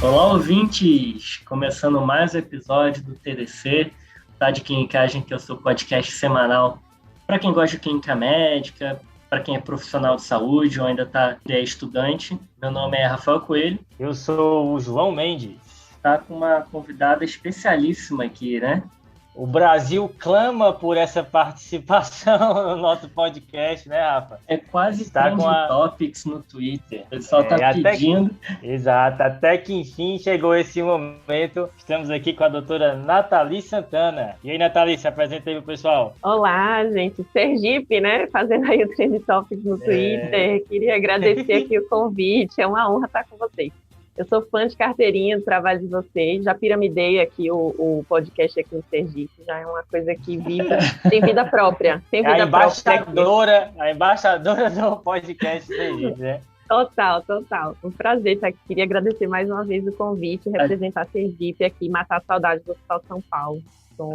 Olá, ouvintes! Começando mais um episódio do TDC, tá de Clinicagem, que é o seu podcast semanal para quem gosta de clínica médica, para quem é profissional de saúde ou ainda é estudante. Meu nome é Rafael Coelho. Eu sou o João Mendes. Tá com uma convidada especialíssima aqui, né? O Brasil clama por essa participação no nosso podcast, né, Rafa? É quase trending topics no Twitter. O pessoal tá pedindo. Exato, até que enfim chegou esse momento. Estamos aqui com a doutora Nathalie Santana. E aí, Nathalie, se apresenta aí pro pessoal. Olá, gente. Sergipe, né? Fazendo aí o trending topics no Twitter. Queria agradecer aqui o convite. É uma honra estar com vocês. Eu sou fã de carteirinha do trabalho de vocês, já piramidei aqui o podcast aqui no Sergipe, já é uma coisa que tem vida própria. Tem vida a embaixadora do podcast Sergipe, né? Total. Um prazer estar aqui. Queria agradecer mais uma vez o convite, representar Sergipe aqui, matar a saudade do Hospital São Paulo.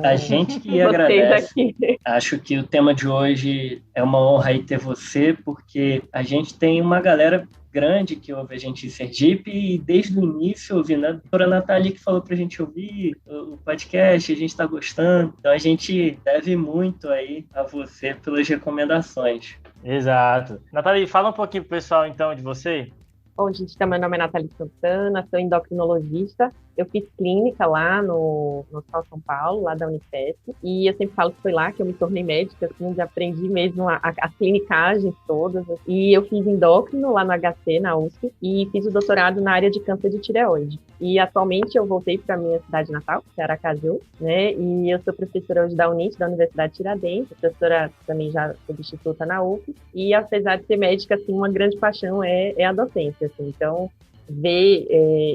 A gente que agradece. Aqui. Acho que o tema de hoje é uma honra aí ter você, porque a gente tem uma galera grande que ouve a gente em Sergipe e desde o início ouvindo a doutora Nathalie que falou pra gente ouvir o podcast, a gente está gostando, então a gente deve muito aí a você pelas recomendações. Exato. Nathalie, fala um pouquinho pro pessoal então de você. Bom, gente, meu nome é Nathalie Santana, sou endocrinologista. Eu fiz clínica lá no Hospital São Paulo, lá da Unifesp, e eu sempre falo que foi lá que eu me tornei médica, assim, onde aprendi mesmo as clinicagens todas. E eu fiz endócrino lá no HC, na USP, e fiz o doutorado na área de câncer de tireoide. E atualmente eu voltei para a minha cidade natal, que é Aracaju, né? E eu sou professora hoje da UNIT, da Universidade Tiradentes, professora também já substituta na UF. E apesar de ser médica, assim, uma grande paixão é a docência, assim. Então, ver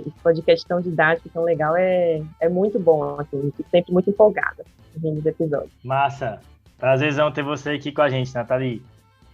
esse podcast tão didático, tão legal, é muito bom, assim, fico sempre muito empolgada vendo os episódios. Massa! Prazerzão ter você aqui com a gente, Nathalie.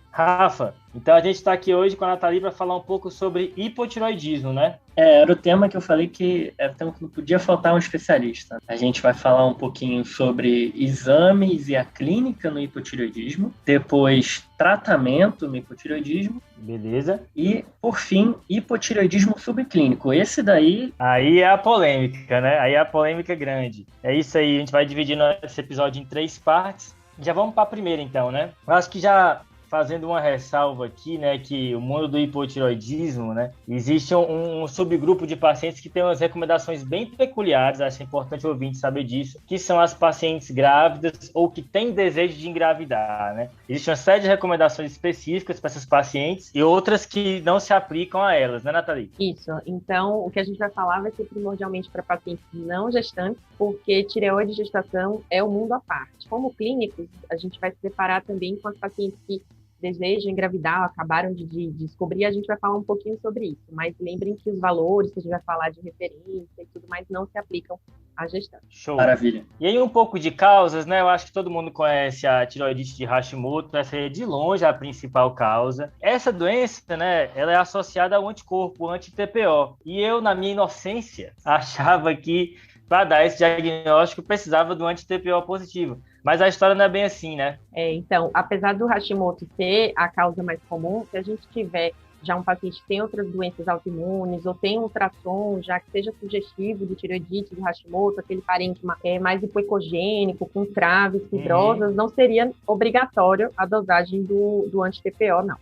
Rafa, então a gente está aqui hoje com a Nathalie para falar um pouco sobre hipotiroidismo, né? Era o tema que eu falei que era o tema que não podia faltar um especialista. A gente vai falar um pouquinho sobre exames e a clínica no hipotireoidismo, depois tratamento no hipotireoidismo. Beleza. E, por fim, hipotireoidismo subclínico. Esse daí... Aí é a polêmica, né? Aí é a polêmica grande. É isso aí, a gente vai dividir esse episódio em 3 partes. Já vamos para a primeira, então, né? Eu acho que já... fazendo uma ressalva aqui, né, que o mundo do hipotiroidismo, né, existe um subgrupo de pacientes que tem umas recomendações bem peculiares, acho importante o ouvinte saber disso, que são as pacientes grávidas ou que têm desejo de engravidar, né. Existe uma série de recomendações específicas para essas pacientes e outras que não se aplicam a elas, né, Nathalie? Isso, então o que a gente vai falar vai ser primordialmente para pacientes não gestantes, porque tireoide e gestação é um mundo à parte. Como clínicos, a gente vai se deparar também com as pacientes que desejam engravidar, acabaram de descobrir, a gente vai falar um pouquinho sobre isso, mas lembrem que os valores que a gente vai falar de referência e tudo mais não se aplicam à gestante. Show. Maravilha. E aí um pouco de causas, né? Eu acho que todo mundo conhece a tireoidite de Hashimoto, essa é de longe a principal causa. Essa doença, né, ela é associada ao anticorpo, anti-TPO. E eu, na minha inocência, achava que para dar esse diagnóstico precisava do anti-TPO positivo. Mas a história não é bem assim, né? Então, apesar do Hashimoto ser a causa mais comum, se a gente tiver já um paciente que tem outras doenças autoimunes ou tem um ultrassom já que seja sugestivo de tireoidite, de Hashimoto, aquele parente mais hipoecogênico, com traves fibrosas, não seria obrigatório a dosagem do anti-TPO, não.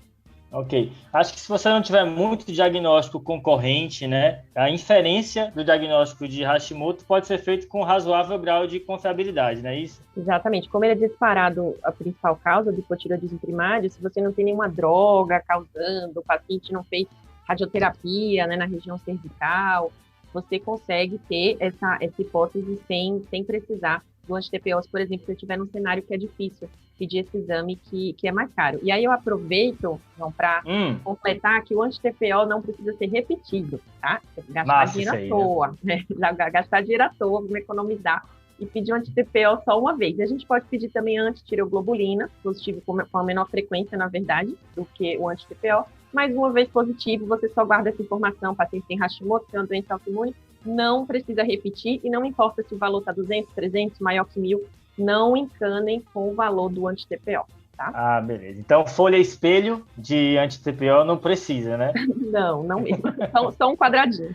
Ok. Acho que se você não tiver muito diagnóstico concorrente, né, a inferência do diagnóstico de Hashimoto pode ser feito com razoável grau de confiabilidade, não é isso? Exatamente. Como ele é disparado a principal causa do hipotireoidismo primário, se você não tem nenhuma droga causando, o paciente não fez radioterapia, né, na região cervical, você consegue ter essa hipótese sem precisar do anti-TPOs, por exemplo, se eu estiver num cenário que é difícil pedir esse exame que é mais caro. E aí eu aproveito, para completar que o anti-TPO não precisa ser repetido, tá? Gastar dinheiro à toa, né? Gastar dinheiro à toa, vamos economizar e pedir um anti-TPO só uma vez. A gente pode pedir também anti-tireoglobulina, positivo com a menor frequência, na verdade, do que o anti-TPO, mas uma vez positivo, você só guarda essa informação, o paciente tem Hashimoto, tem uma doença autoimune, não precisa repetir, e não importa se o valor está 200, 300, maior que 1.000, não encanem com o valor do anti-TPO, tá? Ah, beleza. Então, folha espelho de anti-TPO não precisa, né? Não mesmo. Só um quadradinho.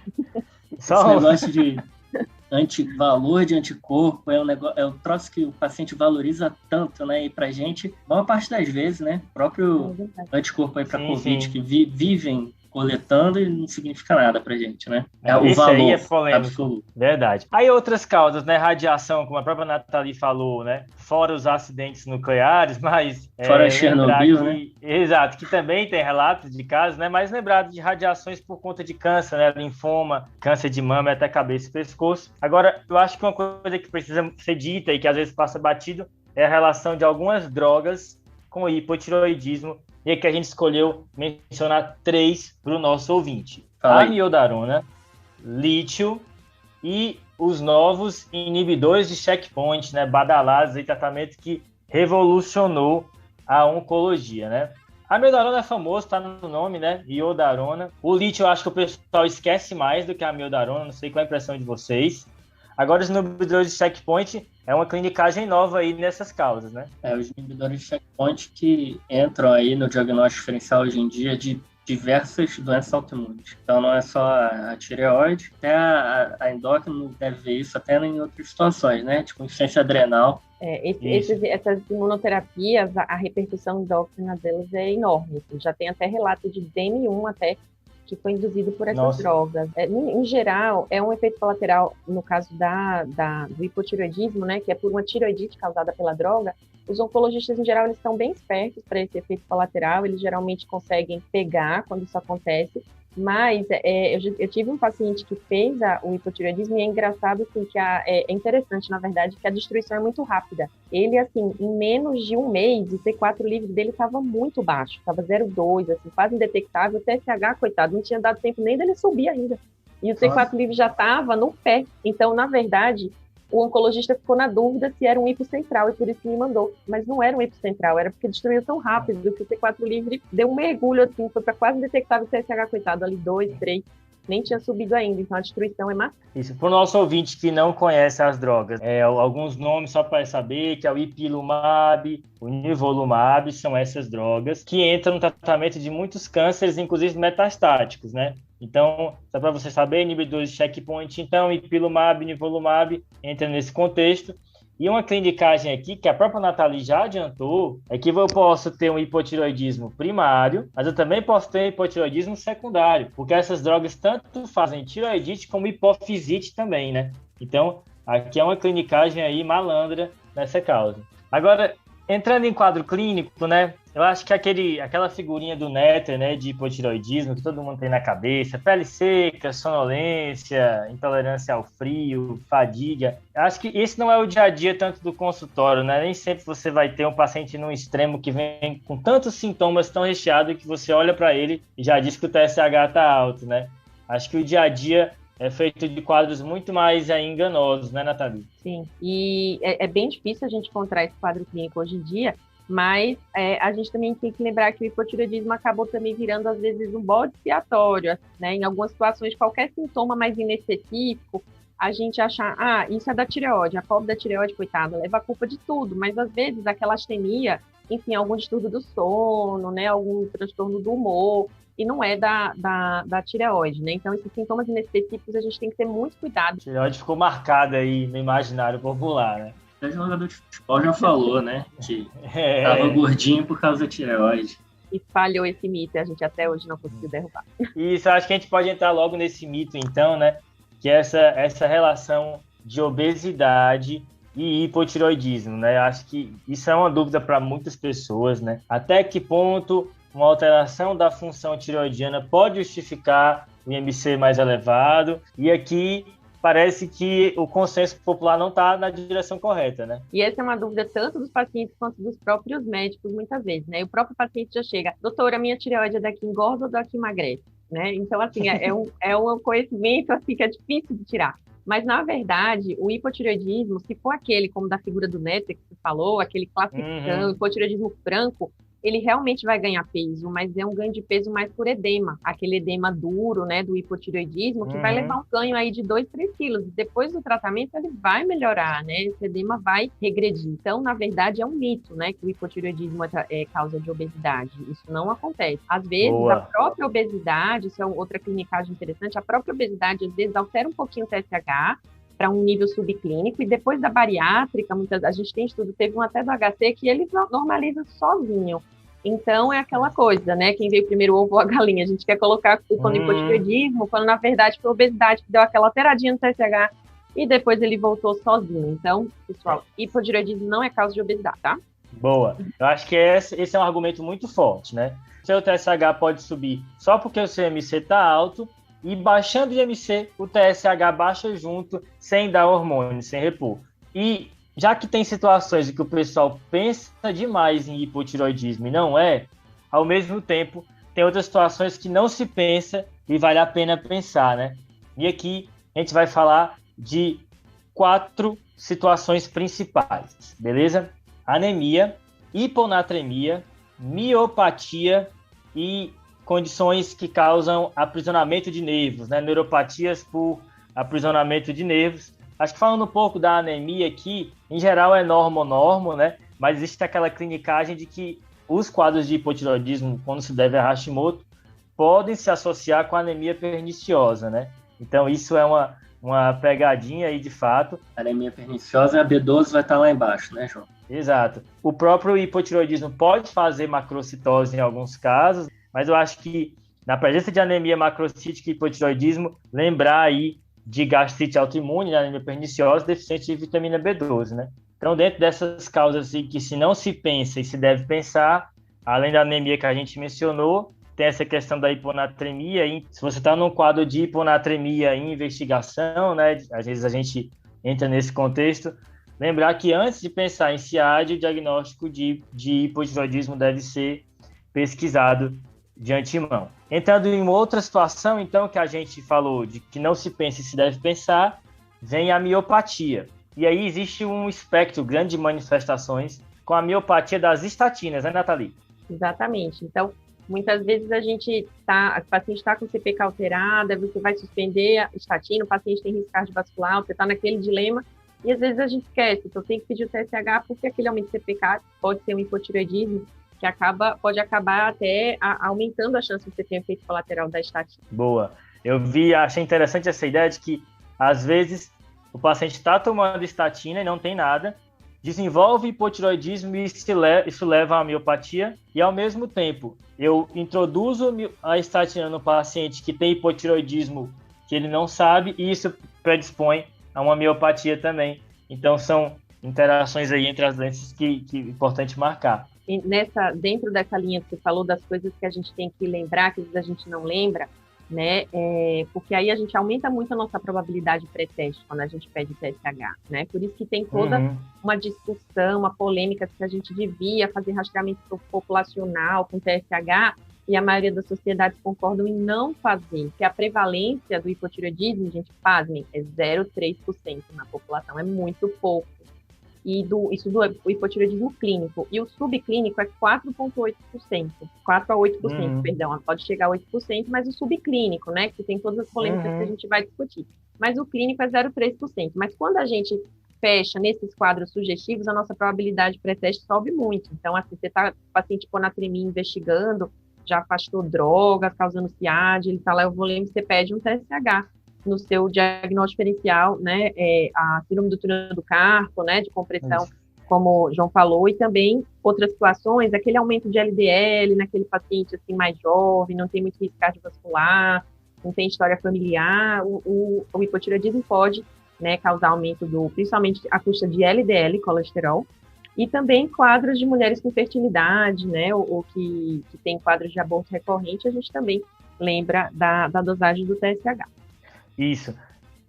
Esse negócio de valor de anticorpo é um troço que o paciente valoriza tanto, né? E pra gente, a maior parte das vezes, né? O próprio anticorpo aí pra Covid, que vivem coletando e não significa nada pra gente, né? O valor aí é polêmico, absoluto. Verdade. Aí outras causas, né? Radiação, como a própria Nathalie falou, né? Fora os acidentes nucleares, mas... Fora Chernobyl, né? Exato, que também tem relatos de casos, né? Mas lembrado de radiações por conta de câncer, né? Linfoma, câncer de mama, até cabeça e pescoço. Agora, eu acho que uma coisa que precisa ser dita e que às vezes passa batido é a relação de algumas drogas com o hipotireoidismo. E aqui a gente escolheu mencionar 3 para o nosso ouvinte. A amiodarona, lítio e os novos inibidores de checkpoint, né, badalados em tratamento que revolucionou a oncologia, né? A amiodarona é famoso, está no nome, né? Iodarona. O lítio eu acho que o pessoal esquece mais do que a amiodarona, não sei qual é a impressão de vocês. Agora, os inibidores de checkpoint é uma clinicagem nova aí nessas causas, né? Os inibidores de checkpoint que entram aí no diagnóstico diferencial hoje em dia de diversas doenças autoimunes. Então, não é só a tireoide, até a endócrina deve ver isso até em outras situações, né? Tipo, insuficiência adrenal. Essas imunoterapias, a repercussão endócrina delas é enorme. Já tem até relato de DM1 até que foi induzido por essas drogas. Em geral, é um efeito colateral, no caso do hipotireoidismo, né, que é por uma tireoidite causada pela droga. Os oncologistas, em geral, eles estão bem espertos para esse efeito colateral, eles geralmente conseguem pegar quando isso acontece, mas eu tive um paciente que fez o hipotireoidismo e é engraçado, assim, que é interessante, na verdade, que a destruição é muito rápida. Ele, assim, em menos de um mês, o T4 livre dele estava muito baixo, estava 0,2, assim, quase indetectável. O TSH, coitado, não tinha dado tempo nem dele subir ainda. E o T4 livre já estava no pé. Então, na verdade, o oncologista ficou na dúvida se era um hipocentral e por isso me mandou. Mas não era um hipocentral, era porque destruiu tão rápido que o T4 livre deu um mergulho, assim, foi para quase indetectável. O TSH, coitado, ali 2, 3, nem tinha subido ainda, então a destruição é massiva. Isso, para o nosso ouvinte que não conhece as drogas, alguns nomes só para saber, que é o ipilimumab, o nivolumab, são essas drogas que entram no tratamento de muitos cânceres, inclusive metastáticos, né? Então, só para você saber, inibidores de checkpoint, então, ipilimumab, nivolumab, entra nesse contexto. E uma clinicagem aqui, que a própria Nathalie já adiantou, é que eu posso ter um hipotireoidismo primário, mas eu também posso ter hipotireoidismo secundário, porque essas drogas tanto fazem tireoidite como hipofisite também, né? Então, aqui é uma clinicagem aí malandra nessa causa. Agora, entrando em quadro clínico, né? Eu acho que aquela figurinha do Néter, né, de hipotireoidismo, que todo mundo tem na cabeça, pele seca, sonolência, intolerância ao frio, fadiga. Eu acho que esse não é o dia a dia tanto do consultório, né? Nem sempre você vai ter um paciente num extremo que vem com tantos sintomas tão recheado que você olha para ele e já diz que o TSH está alto, né? Acho que o dia a dia é feito de quadros muito mais enganosos, né, Nathalie? Sim, e é bem difícil a gente encontrar esse quadro clínico hoje em dia, mas a gente também tem que lembrar que o hipotireoidismo acabou também virando, às vezes, um bode expiatório, né? Em algumas situações, qualquer sintoma mais inespecífico, a gente acha, isso é da tireoide, a pobre da tireoide, coitada, leva a culpa de tudo, mas às vezes aquela astenia, enfim, algum distúrbio do sono, né? Algum transtorno do humor, e não é da tireoide, né? Então, esses sintomas inespecíficos, a gente tem que ter muito cuidado. A tireoide ficou marcada aí no imaginário popular, né? O jogador de futebol já falou, né? Que tava gordinho por causa da tireoide. Espalhou esse mito e a gente até hoje não conseguiu derrubar. Isso, acho que a gente pode entrar logo nesse mito, então, né? Que é essa relação de obesidade e hipotireoidismo, né? Acho que isso é uma dúvida para muitas pessoas, né? Até que ponto uma alteração da função tireoidiana pode justificar o IMC mais elevado? E aqui parece que o consenso popular não está na direção correta, né? E essa é uma dúvida tanto dos pacientes quanto dos próprios médicos, muitas vezes, né? E o próprio paciente já chega, doutora, minha tireoide é daqui engorda ou daqui emagrece? Né? Então, assim, é um conhecimento assim, que é difícil de tirar. Mas, na verdade, o hipotireoidismo, se for aquele, como da figura do Néter que você falou, aquele classicão, hipotireoidismo franco, ele realmente vai ganhar peso, mas é um ganho de peso mais por edema, aquele edema duro, né, do hipotireoidismo, que vai levar um ganho aí de 2, 3 quilos. Depois do tratamento, ele vai melhorar, né, esse edema vai regredir. Então, na verdade, é um mito, né, que o hipotireoidismo é causa de obesidade. Isso não acontece. Às vezes, a própria obesidade, isso é outra clinicagem interessante, a própria obesidade, às vezes, altera um pouquinho o TSH, para um nível subclínico, e depois da bariátrica, a gente tem estudo, teve um até do HC que ele normaliza sozinho. Então, é aquela coisa, né? Quem veio primeiro, o ovo ou a galinha? A gente quer colocar a culpa no hipotireoidismo, quando na verdade foi a obesidade que deu aquela alteradinha no TSH, e depois ele voltou sozinho. Então, pessoal, hipotireoidismo não é causa de obesidade, tá? Boa. Eu acho que esse é um argumento muito forte, né? O seu TSH pode subir só porque o seu MC está alto, e baixando de MC, o TSH baixa junto, sem dar hormônio, sem repor. E já que tem situações em que o pessoal pensa demais em hipotireoidismo e não é, ao mesmo tempo, tem outras situações que não se pensa e vale a pena pensar, né? E aqui a gente vai falar de 4 situações principais, beleza? Anemia, hiponatremia, miopatia e condições que causam aprisionamento de nervos, né? Neuropatias por aprisionamento de nervos. Acho que falando um pouco da anemia aqui, em geral é normo, né? Mas existe aquela clinicagem de que os quadros de hipotireoidismo, quando se deve a Hashimoto, podem se associar com a anemia perniciosa, né? Então isso é uma pegadinha aí de fato. A anemia perniciosa, a B12 vai estar lá embaixo, né, João? Exato. O próprio hipotireoidismo pode fazer macrocitose em alguns casos, mas eu acho que na presença de anemia macrocítica e hipotireoidismo, lembrar aí de gastrite autoimune, anemia perniciosa, deficiente de vitamina B12, né? Então, dentro dessas causas assim, que se não se pensa e se deve pensar, além da anemia que a gente mencionou, tem essa questão da hiponatremia. Se você está num quadro de hiponatremia em investigação, né? Às vezes a gente entra nesse contexto, lembrar que antes de pensar em SIAD, o diagnóstico de hipotireoidismo deve ser pesquisado de antemão. Entrando em outra situação, então, que a gente falou de que não se pensa e se deve pensar, vem a miopatia. E aí existe um espectro grande de manifestações com a miopatia das estatinas, né, Nathalie? Exatamente. Então, muitas vezes o paciente está com CPK alterada, você vai suspender a estatina, o paciente tem risco cardiovascular, você está naquele dilema, e às vezes a gente esquece, então tem que pedir o TSH, porque aquele aumento de CPK pode ser um hipotireoidismo, que pode acabar até aumentando a chance de você ter um efeito colateral da estatina. Boa. Achei interessante essa ideia de que, às vezes, o paciente está tomando estatina e não tem nada, desenvolve hipotireoidismo e isso leva a miopatia, e, ao mesmo tempo, eu introduzo a estatina no paciente que tem hipotireoidismo que ele não sabe, e isso predispõe a uma miopatia também. Então, são interações aí entre as doenças que é importante marcar. Dentro dessa linha que você falou das coisas que a gente tem que lembrar, que às vezes a gente não lembra, né? Porque aí a gente aumenta muito a nossa probabilidade pré-teste quando a gente pede TSH, né? Por isso que tem toda uma discussão, uma polêmica se a gente devia fazer rastreamento populacional com TSH, e a maioria das sociedades concordam em não fazer, porque a prevalência do hipotireoidismo, gente, pasmem, é 0,3% na população, é muito pouco. E isso do hipotireoidismo clínico. E o subclínico é 4,8%. 4 a 8%, perdão. Pode chegar a 8%, mas o subclínico, né? Que tem todas as polêmicas que a gente vai discutir. Mas o clínico é 0,3%. Mas quando a gente fecha nesses quadros sugestivos, a nossa probabilidade pré-teste sobe muito. Então, assim, você está com o paciente hiponatremia investigando, já afastou drogas, causando SIAD, ele está lá, eu vou ler, você pede um TSH. No seu diagnóstico diferencial, né, a síndrome do túnel do carpo, né, de compressão, como o João falou, e também outras situações, aquele aumento de LDL naquele paciente assim mais jovem, não tem muito risco cardiovascular, não tem história familiar, o hipotireoidismo pode, né, causar aumento principalmente a custa de LDL, colesterol, e também quadros de mulheres com fertilidade, né, ou que tem quadros de aborto recorrente, a gente também lembra da dosagem do TSH. Isso.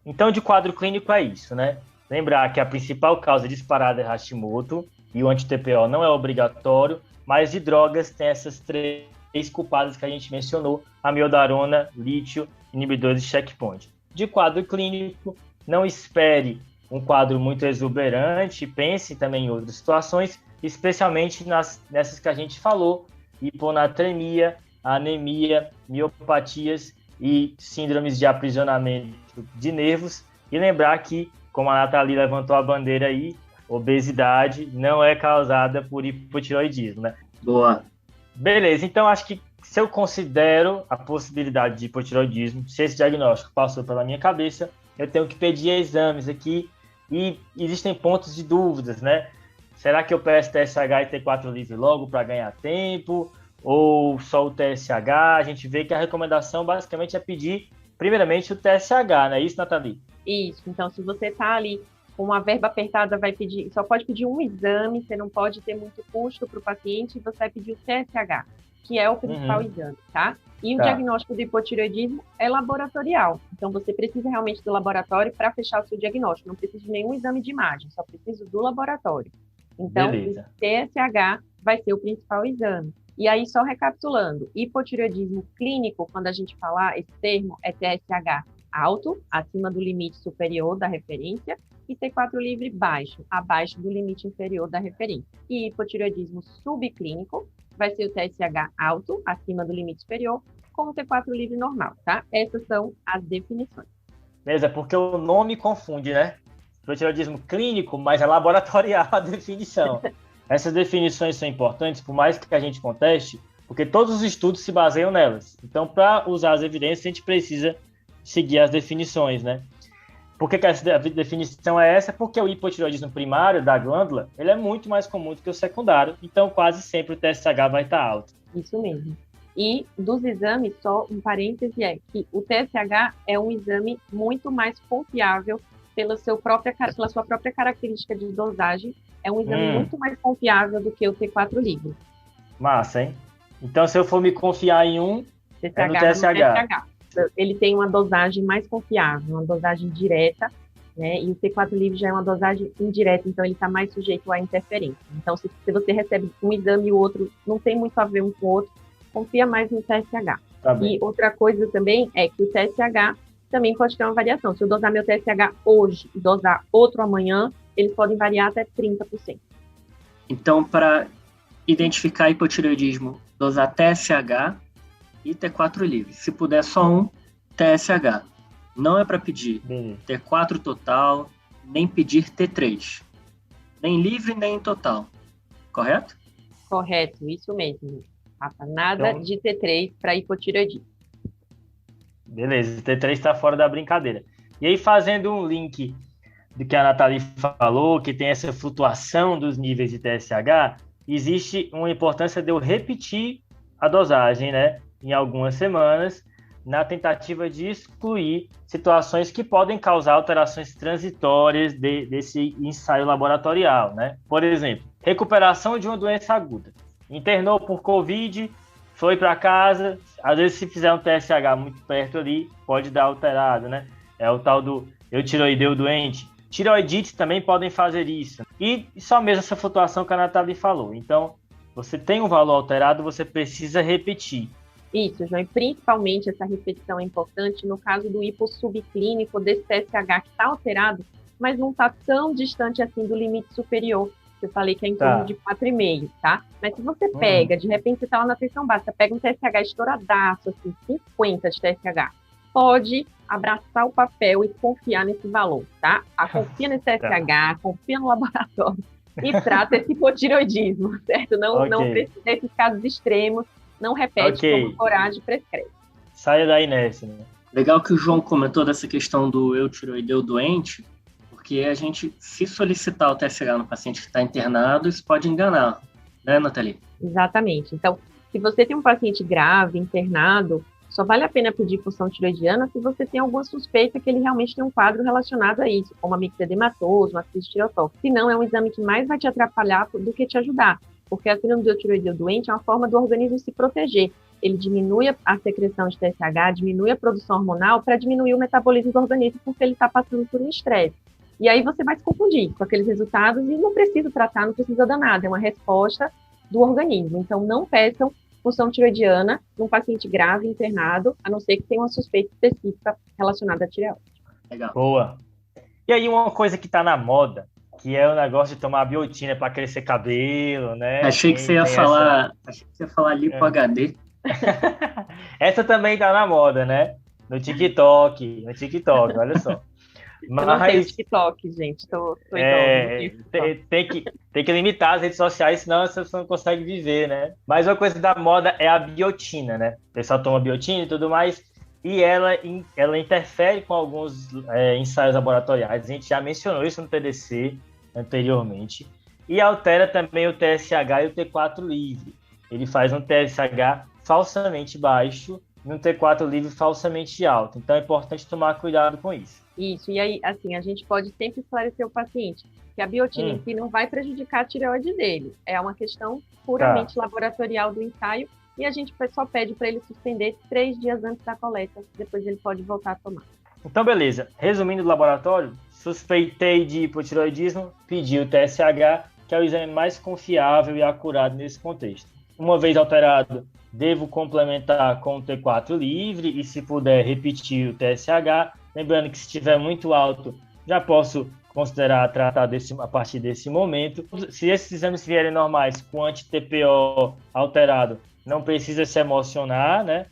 Então, de quadro clínico é isso, né? Lembrar que a principal causa disparada é Hashimoto e o anti-TPO não é obrigatório, mas de drogas tem essas 3 culpadas que a gente mencionou, amiodarona, lítio, inibidores de checkpoint. De quadro clínico, não espere um quadro muito exuberante, pense também em outras situações, especialmente nessas que a gente falou, hiponatremia, anemia, miopatias e síndromes de aprisionamento de nervos. E lembrar que, como a Nathalie levantou a bandeira aí, obesidade não é causada por hipotireoidismo, né? Boa. Beleza, então acho que se eu considero a possibilidade de hipotireoidismo, se esse diagnóstico passou pela minha cabeça, eu tenho que pedir exames aqui e existem pontos de dúvidas, né? Será que eu peço TSH e T4 livre logo para ganhar tempo? Ou só o TSH? A gente vê que a recomendação basicamente é pedir, primeiramente, o TSH, não é isso, Nathalie? Isso, então se você está ali com uma verba apertada, só pode pedir um exame, você não pode ter muito custo para o paciente, e você vai pedir o TSH, que é o principal exame, tá? E o diagnóstico do hipotireoidismo é laboratorial, então você precisa realmente do laboratório para fechar o seu diagnóstico, não precisa de nenhum exame de imagem, só precisa do laboratório. Então, beleza. O TSH vai ser o principal exame. E aí, só recapitulando, hipotireoidismo clínico, quando a gente falar esse termo, é TSH alto, acima do limite superior da referência, e T4 livre baixo, abaixo do limite inferior da referência. E hipotireoidismo subclínico vai ser o TSH alto, acima do limite superior, com o T4 livre normal, tá? Essas são as definições. Beleza, porque o nome confunde, né? Hipotireoidismo clínico, mas é laboratorial a definição. Essas definições são importantes, por mais que a gente conteste, porque todos os estudos se baseiam nelas. Então, para usar as evidências, a gente precisa seguir as definições, né? Por que essa definição é essa? Porque o hipotireoidismo primário da glândula, ele é muito mais comum do que o secundário, então quase sempre o TSH vai estar alto. Isso mesmo. E dos exames, só um parêntese é que o TSH é um exame muito mais confiável pela sua própria característica de dosagem, é um exame muito mais confiável do que o T4 livre. Massa, hein? Então, se eu for me confiar em um, TSH é no TSH. Ele tem uma dosagem mais confiável, uma dosagem direta, né? E o T4 livre já é uma dosagem indireta, então ele está mais sujeito à interferência. Então, se você recebe um exame e o outro não tem muito a ver um com o outro, confia mais no TSH. Tá bem. E outra coisa também é que o TSH também pode ter uma variação. Se eu dosar meu TSH hoje e dosar outro amanhã, eles podem variar até 30%. Então, para identificar hipotireoidismo, dosar TSH e T4 livre. Se puder só um, TSH. Não é para pedir T4 total, nem pedir T3. Nem livre, nem total. Correto? Correto, isso mesmo. Nada de T3 para hipotireoidismo. Beleza, T3 está fora da brincadeira. E aí, fazendo um link do que a Nathalie falou, que tem essa flutuação dos níveis de TSH, existe uma importância de eu repetir a dosagem, né, em algumas semanas, na tentativa de excluir situações que podem causar alterações transitórias desse ensaio laboratorial, né? Por exemplo, recuperação de uma doença aguda. Internou por Covid, foi para casa, às vezes se fizer um TSH muito perto ali, pode dar alterado, né? É o tal do eutiroideu doente. Tireoidites também podem fazer isso. E só mesmo essa flutuação que a Nathalie falou. Então, você tem um valor alterado, você precisa repetir. Isso, João, e principalmente essa repetição é importante no caso do hipossubclínico, desse TSH que está alterado, mas não está tão distante assim do limite superior. Eu falei que é em torno de 4,5, tá? Mas se você pega, de repente você está lá na tensão básica, pega um TSH estouradaço, assim, 50 de TSH, pode abraçar o papel e confiar nesse valor, tá? Confia nesse TSH, confia no laboratório e trata esse hipotireoidismo, certo? Não precisa desses casos extremos, não repete, toma coragem e prescreve. Saia da inércia, né? Legal que o João comentou dessa questão do eutiroideu doente, porque a gente, se solicitar o TSH no paciente que está internado, isso pode enganar, né, Nathalie? Exatamente. Então, se você tem um paciente grave, internado, só vale a pena pedir função tiroidiana se você tem alguma suspeita que ele realmente tem um quadro relacionado a isso, como a mixedematoso, uma crise tireotóxica. Se não, é um exame que mais vai te atrapalhar do que te ajudar, porque a síndrome do tireoideu doente é uma forma do organismo se proteger. Ele diminui a secreção de TSH, diminui a produção hormonal para diminuir o metabolismo do organismo, porque ele está passando por um estresse. E aí você vai se confundir com aqueles resultados e não precisa tratar, não precisa dar nada, é uma resposta do organismo. Então, não peçam função tiroidiana num paciente grave internado, a não ser que tenha uma suspeita específica relacionada à tireoide. Legal. Boa. E aí, uma coisa que está na moda, que é o negócio de tomar biotina para crescer cabelo, né? Achei que você ia falar Lipo HD. Essa também tá na moda, né? No TikTok, olha só. Mas... Eu não tenho TikTok, gente. Tô tem que limitar as redes sociais, senão você não consegue viver, né? Mas uma coisa da moda é a biotina, né? O pessoal toma biotina e tudo mais, e ela interfere com alguns ensaios laboratoriais. A gente já mencionou isso no TDC anteriormente. E altera também o TSH e o T4 livre. Ele faz um TSH falsamente baixo e um T4 livre falsamente alto. Então é importante tomar cuidado com isso. Isso, e aí, assim, a gente pode sempre esclarecer o paciente que a biotina em si não vai prejudicar a tireoide dele. É uma questão puramente laboratorial do ensaio e a gente só pede para ele suspender 3 dias antes da coleta, depois ele pode voltar a tomar. Então, beleza. Resumindo o laboratório, suspeitei de hipotireoidismo, pedi o TSH, que é o exame mais confiável e acurado nesse contexto. Uma vez alterado, devo complementar com o T4 livre e, se puder, repetir o TSH. Lembrando que se estiver muito alto, já posso considerar tratar a partir desse momento. Se esses exames vierem normais com anti-TPO alterado, não precisa se emocionar, né?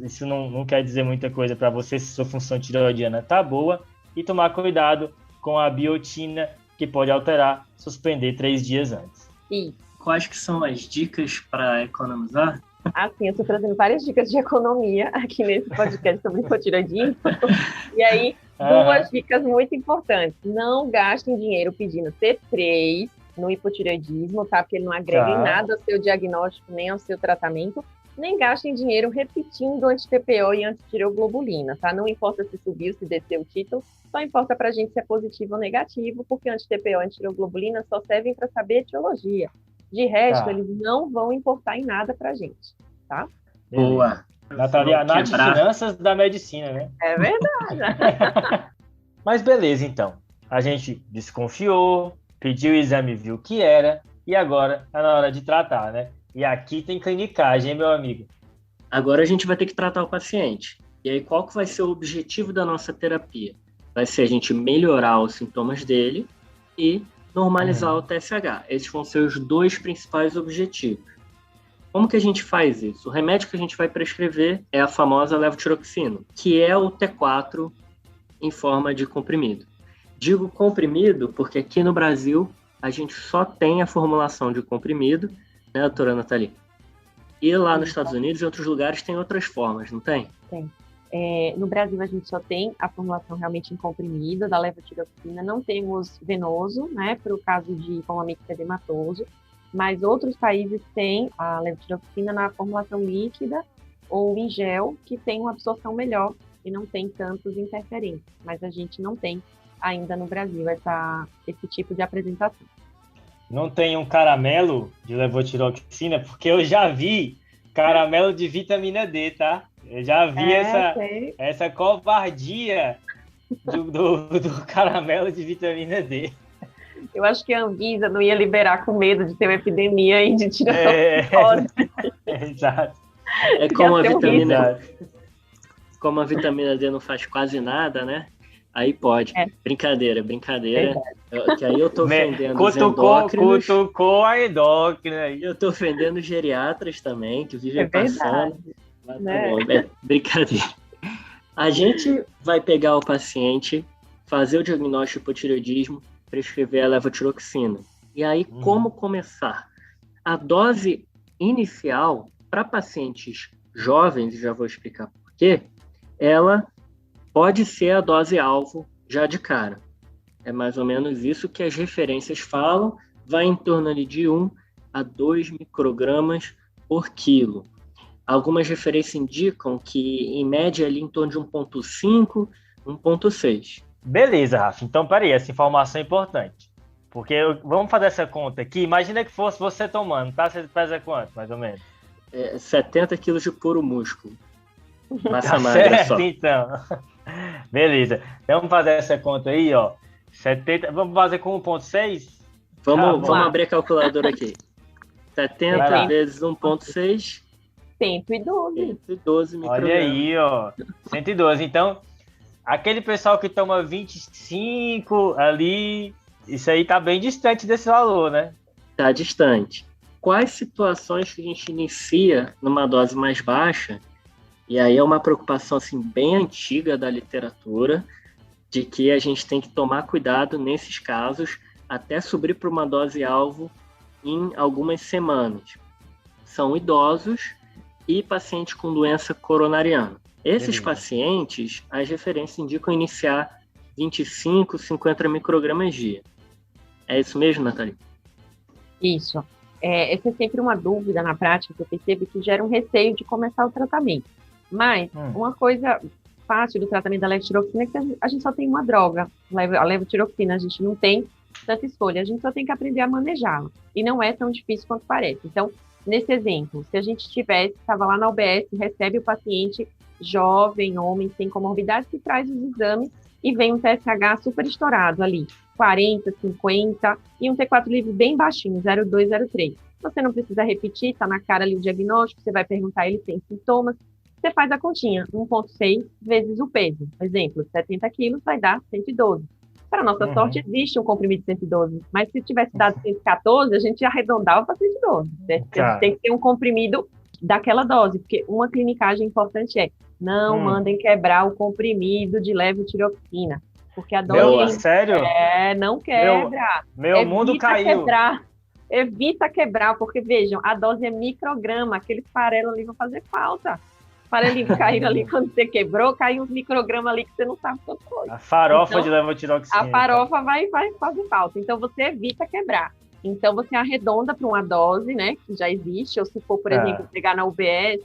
Isso não quer dizer muita coisa para você se sua função tireoidiana está boa. E tomar cuidado com a biotina, que pode alterar, suspender 3 dias antes. Isso. Quais que são as dicas para economizar? Assim, eu estou trazendo várias dicas de economia aqui nesse podcast sobre hipotireoidismo. E aí, 2 dicas muito importantes. Não gastem dinheiro pedindo T3 no hipotireoidismo, tá? Porque ele não agrega em nada ao seu diagnóstico, nem ao seu tratamento. Nem gastem dinheiro repetindo anti-TPO e anti-tireoglobulina, tá? Não importa se subiu, se desceu o título, só importa pra gente se é positivo ou negativo, porque anti-TPO e anti-tireoglobulina só servem para saber etiologia. De resto, eles não vão importar em nada pra gente, tá? Boa! Natalia, a Nath Finanças da Medicina, né? É verdade. Mas beleza, então. A gente desconfiou, pediu o exame, viu o que era, e agora tá na hora de tratar, né? E aqui tem clinicagem, hein, meu amigo? Agora a gente vai ter que tratar o paciente. E aí, qual que vai ser o objetivo da nossa terapia? Vai ser a gente melhorar os sintomas dele e normalizar o TSH. Esses vão ser os 2 principais objetivos. Como que a gente faz isso? O remédio que a gente vai prescrever é a famosa levotiroxina, que é o T4 em forma de comprimido. Digo comprimido porque aqui no Brasil a gente só tem a formulação de comprimido, né, doutora Nathalie? E lá nos Estados Unidos e em outros lugares tem outras formas, não tem? Tem. No Brasil, a gente só tem a formulação realmente em comprimido da levotiroxina, não temos venoso, né, para o caso de hipomamia edematoso, mas outros países têm a levotiroxina na formulação líquida ou em gel, que tem uma absorção melhor e não tem tantos interferentes, mas a gente não tem ainda no Brasil esse tipo de apresentação. Não tem um caramelo de levotiroxina, porque eu já vi caramelo de vitamina D, tá? Eu já vi essa covardia do caramelo de vitamina D. Eu acho que a Anvisa não ia liberar com medo de ter uma epidemia aí de tiração. Exato. É como como a vitamina D não faz quase nada, né? Aí pode. Brincadeira. Que aí eu tô ofendendo os endócrinos. Cutucou a endócrina. Eu tô ofendendo os geriatras também, que vivem passando. Né? Brincadeira. A gente vai pegar o paciente, fazer o diagnóstico de hipotireoidismo, prescrever a levotiroxina. E aí, como começar? A dose inicial para pacientes jovens, e já vou explicar por quê, ela pode ser a dose-alvo já de cara. É mais ou menos isso que as referências falam, vai em torno ali de 1 a 2 microgramas por quilo. Algumas referências indicam que, em média, ali em torno de 1,5, 1,6. Beleza, Rafa. Então, peraí, essa informação é importante. Porque vamos fazer essa conta aqui. Imagina que fosse você tomando, tá? Você pesa quanto, mais ou menos? 70 quilos de puro músculo. Massa magra só. Então. Beleza. Então, vamos fazer essa conta aí, ó. 70... Vamos fazer com 1,6? Vamos abrir a calculadora aqui. 70 vezes 1,6... 112. 112 microgramas. Olha aí, ó. 112. Então, aquele pessoal que toma 25 ali, isso aí tá bem distante desse valor, né? Tá distante. Quais situações que a gente inicia numa dose mais baixa? E aí é uma preocupação assim, bem antiga da literatura, de que a gente tem que tomar cuidado nesses casos até subir para uma dose-alvo em algumas semanas. São idosos e pacientes com doença coronariana. Esses pacientes, as referências indicam iniciar 25, 50 microgramas dia. É isso mesmo, Nathalie? Isso. Essa é sempre uma dúvida na prática que eu percebo que gera um receio de começar o tratamento. Mas uma coisa fácil do tratamento da levotiroxina é que a gente só tem uma droga, a levotiroxina, a gente não tem tanta escolha, a gente só tem que aprender a manejá-la. E não é tão difícil quanto parece. Então, nesse exemplo, se a gente estava lá na UBS, recebe o paciente jovem, homem, sem comorbidade, que traz os exames e vem um TSH super estourado ali, 40, 50, e um T4 livre bem baixinho, 0,2, 0,3. Você não precisa repetir, está na cara ali o diagnóstico, você vai perguntar, ele tem sintomas, você faz a continha, 1,6 vezes o peso. Exemplo, 70 quilos vai dar 112. Para nossa sorte, existe um comprimido de 112, mas se tivesse dado 114, a gente arredondava para 112. Tem que ter um comprimido daquela dose, porque uma clinicagem importante é não mandem quebrar o comprimido de levotiroxina, porque a dose... sério? Não quebra. Meu mundo caiu. Evita quebrar, porque vejam, a dose é micrograma, aqueles farelos ali vão fazer falta. Farelinho caíram ali quando você quebrou, caiu uns microgramas ali que você não sabe quanto foi. A farofa de levotiroxina. A farofa vai fazer falta, então você evita quebrar. Então você arredonda para uma dose, né, que já existe, ou se for, por exemplo, pegar na UBS,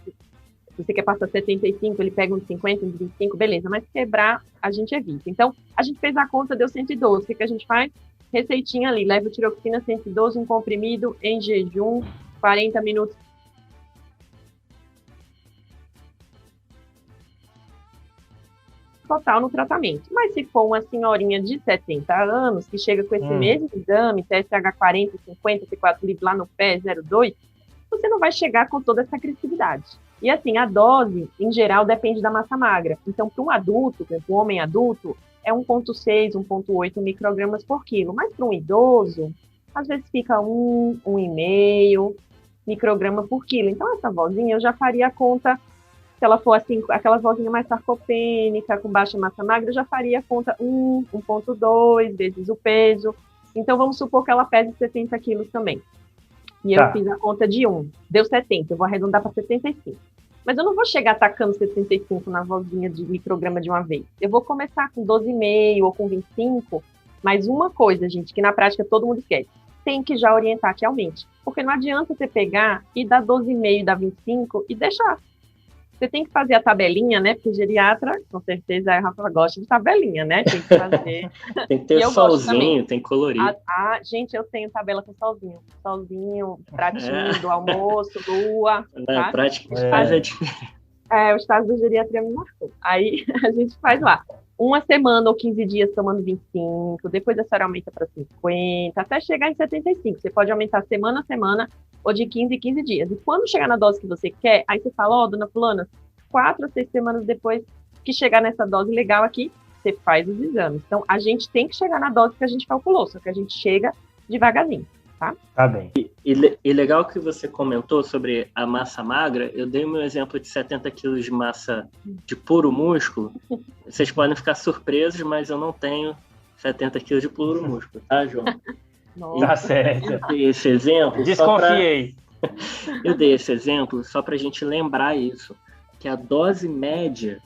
se você quer passar 75, ele pega uns 50, uns 25, beleza, mas quebrar a gente evita. Então, a gente fez a conta, deu 112, o que a gente faz? Receitinha ali, levotiroxina 112, um comprimido em jejum, 40 minutos. Total no tratamento. Mas se for uma senhorinha de 70 anos, que chega com esse mesmo exame, TSH 40, 50, T4 livre lá no pé, 0,2, você não vai chegar com toda essa agressividade. E assim, a dose, em geral, depende da massa magra. Então, para um adulto, para um homem adulto, é 1,6, 1,8 microgramas por quilo. Mas para um idoso, às vezes fica 1,5 micrograma por quilo. Então, essa vozinha, eu já faria a conta. Se ela for assim, aquela vozinha mais sarcopênica, com baixa massa magra, eu já faria a conta 1,2 vezes o peso. Então, vamos supor que ela pese 70 quilos também. E eu fiz a conta de deu 70, eu vou arredondar para 75. Mas eu não vou chegar atacando 75 na vozinha de micrograma de uma vez. Eu vou começar com 12,5 ou com 25, mas uma coisa, gente, que na prática todo mundo esquece, tem que já orientar que aumente. Porque não adianta você pegar e dar 12,5, dar 25 e deixar. Você tem que fazer a tabelinha, né? Porque geriatra, com certeza, a Rafa gosta de tabelinha, né? Tem que fazer. Tem que ter solzinho, tem que colorir. Gente, eu tenho tabela com solzinho. Solzinho, pratinho do almoço, lua. Tá? Prática faz a diferença. O estado da geriatria me marcou. Aí a gente faz lá. Uma semana ou 15 dias tomando 25, depois essa hora aumenta para 50, até chegar em 75. Você pode aumentar semana a semana, ou de 15 em 15 dias. E quando chegar na dose que você quer, aí você fala, dona fulana, 4 a 6 semanas depois que chegar nessa dose legal aqui, você faz os exames. Então, a gente tem que chegar na dose que a gente calculou, só que a gente chega devagarzinho, tá? Tá bem. E legal que você comentou sobre a massa magra, eu dei o meu exemplo de 70 quilos de massa de puro músculo. Vocês podem ficar surpresos, mas eu não tenho 70 quilos de puro músculo, tá, João? Tá certo. Eu dei esse exemplo. Desconfiei. Eu dei esse exemplo só para a gente lembrar isso, que a dose média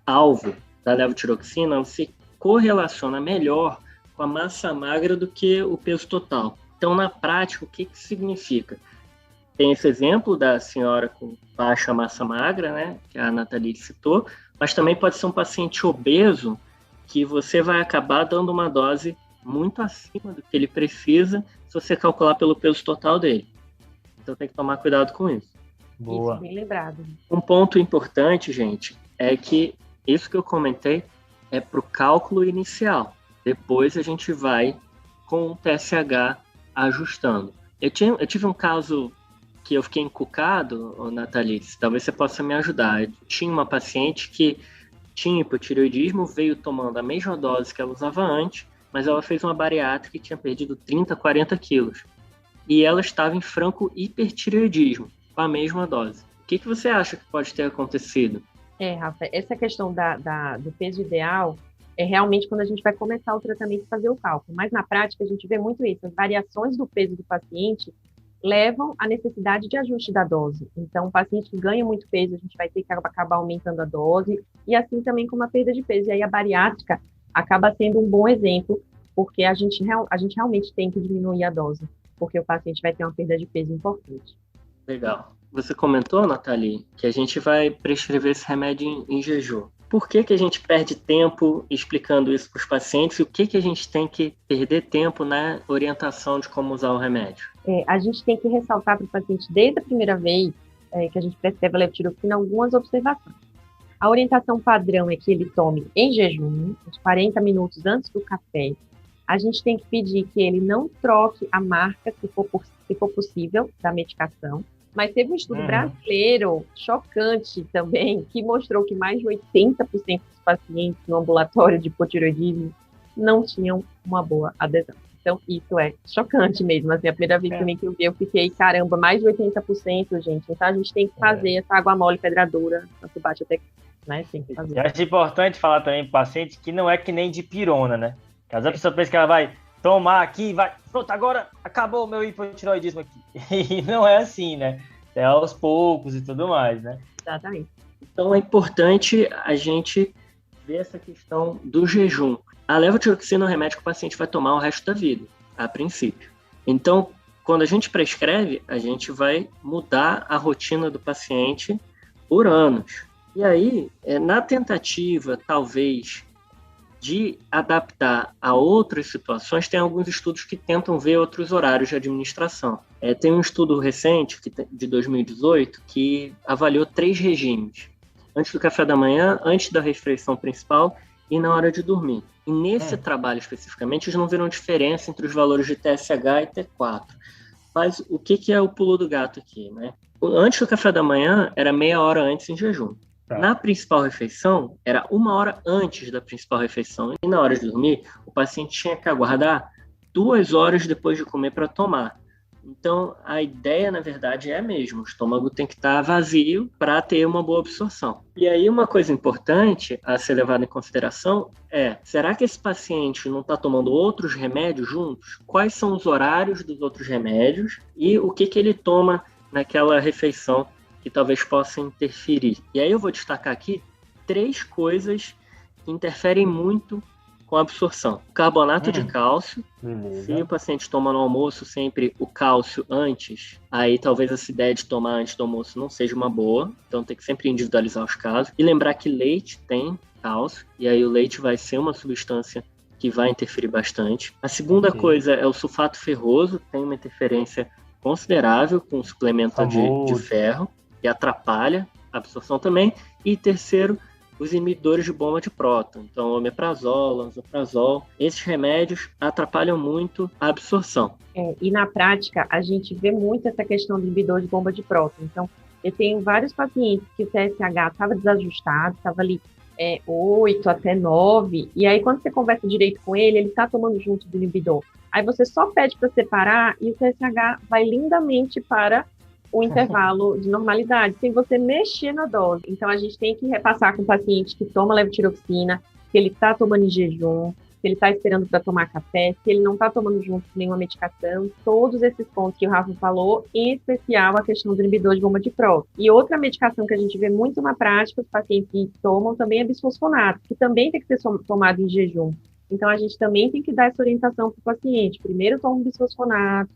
alvo da levotiroxina se correlaciona melhor com a massa magra do que o peso total. Então, na prática, o que significa? Tem esse exemplo da senhora com baixa massa magra, né, que a Nathalie citou, mas também pode ser um paciente obeso que você vai acabar dando uma dose muito acima do que ele precisa se você calcular pelo peso total dele. Então tem que tomar cuidado com isso. Boa. Isso, bem lembrado. Um ponto importante, gente, é que isso que eu comentei é para o cálculo inicial. Depois a gente vai com o TSH ajustando. Eu tive um caso que eu fiquei encucado, Nathalie, talvez você possa me ajudar. Eu tinha uma paciente que tinha hipotireoidismo, veio tomando a mesma dose que ela usava antes, mas ela fez uma bariátrica e tinha perdido 30, 40 quilos. E ela estava em franco hipertireoidismo, com a mesma dose. O que você acha que pode ter acontecido? Rafa, essa questão do peso ideal é realmente quando a gente vai começar o tratamento e fazer o cálculo. Mas na prática a gente vê muito isso. As variações do peso do paciente levam à necessidade de ajuste da dose. Então, o paciente que ganha muito peso, a gente vai ter que acabar aumentando a dose, e assim também com a perda de peso. E aí a bariátrica acaba sendo um bom exemplo, porque a gente realmente tem que diminuir a dose, porque o paciente vai ter uma perda de peso importante. Legal. Você comentou, Nathalie, que a gente vai prescrever esse remédio em jejum. Por que a gente perde tempo explicando isso para os pacientes e o que a gente tem que perder tempo na orientação de como usar o remédio? A gente tem que ressaltar para o paciente, desde a primeira vez que a gente prescreve a levotiroxina, algumas observações. A orientação padrão é que ele tome em jejum, uns 40 minutos antes do café. A gente tem que pedir que ele não troque a marca, se for possível, da medicação. Mas teve um estudo brasileiro chocante também, que mostrou que mais de 80% dos pacientes no ambulatório de hipotireoidismo não tinham uma boa adesão. Então, isso é chocante mesmo. Assim, a primeira vez também que eu vi, eu fiquei, caramba, mais de 80%, gente. Então, a gente tem que fazer essa água mole pedra dura, tanto bate até, né? Tem que fazer. Eu acho importante falar também para o paciente que não é que nem dipirona, né? Porque às vezes a pessoa pensa que ela vai tomar aqui, vai, pronto, agora acabou o meu hipotireoidismo aqui. E não é assim, né? É aos poucos e tudo mais, né? Exatamente. Então é importante a gente ver essa questão do jejum. A levotiroxina é um remédio que o paciente vai tomar o resto da vida, a princípio. Então, quando a gente prescreve, a gente vai mudar a rotina do paciente por anos. E aí, na tentativa, talvez, de adaptar a outras situações, tem alguns estudos que tentam ver outros horários de administração. Tem um estudo recente, de 2018, que avaliou 3 regimes. Antes do café da manhã, antes da refeição principal e na hora de dormir. E nesse trabalho especificamente, eles não viram diferença entre os valores de TSH e T4. Mas o que é o pulo do gato aqui, né? Antes do café da manhã, era meia hora antes em jejum. Na principal refeição, era 1 hora antes da principal refeição. E na hora de dormir, o paciente tinha que aguardar 2 horas depois de comer para tomar. Então, a ideia, na verdade, é a mesma. O estômago tem que estar vazio para ter uma boa absorção. E aí, uma coisa importante a ser levada em consideração é, será que esse paciente não está tomando outros remédios juntos? Quais são os horários dos outros remédios? E o que ele toma naquela refeição que talvez possa interferir? E aí eu vou destacar aqui 3 coisas que interferem muito com a absorção. Carbonato de cálcio. Se o paciente toma no almoço sempre o cálcio antes, aí talvez essa ideia de tomar antes do almoço não seja uma boa. Então tem que sempre individualizar os casos. E lembrar que leite tem cálcio, e aí o leite vai ser uma substância que vai interferir bastante. A segunda coisa é o sulfato ferroso, tem uma interferência considerável com o suplemento de ferro, que atrapalha a absorção também. E terceiro, os inibidores de bomba de próton, então omeprazol, lansoprazol, esses remédios atrapalham muito a absorção. E na prática, a gente vê muito essa questão do inibidor de bomba de próton. Então, eu tenho vários pacientes que o TSH estava desajustado, estava ali 8 até 9, e aí quando você conversa direito com ele está tomando junto do inibidor. Aí você só pede para separar e o TSH vai lindamente para o intervalo de normalidade, sem você mexer na dose. Então, a gente tem que repassar com o paciente que toma levotiroxina, que ele está tomando em jejum, que ele está esperando para tomar café, se ele não está tomando junto nenhuma medicação, todos esses pontos que o Rafa falou, em especial a questão do inibidor de bomba de próton. E outra medicação que a gente vê muito na prática, os pacientes que tomam também é bisfosfonato, que também tem que ser tomado em jejum. Então, a gente também tem que dar essa orientação para o paciente. Primeiro toma bisfosfonato,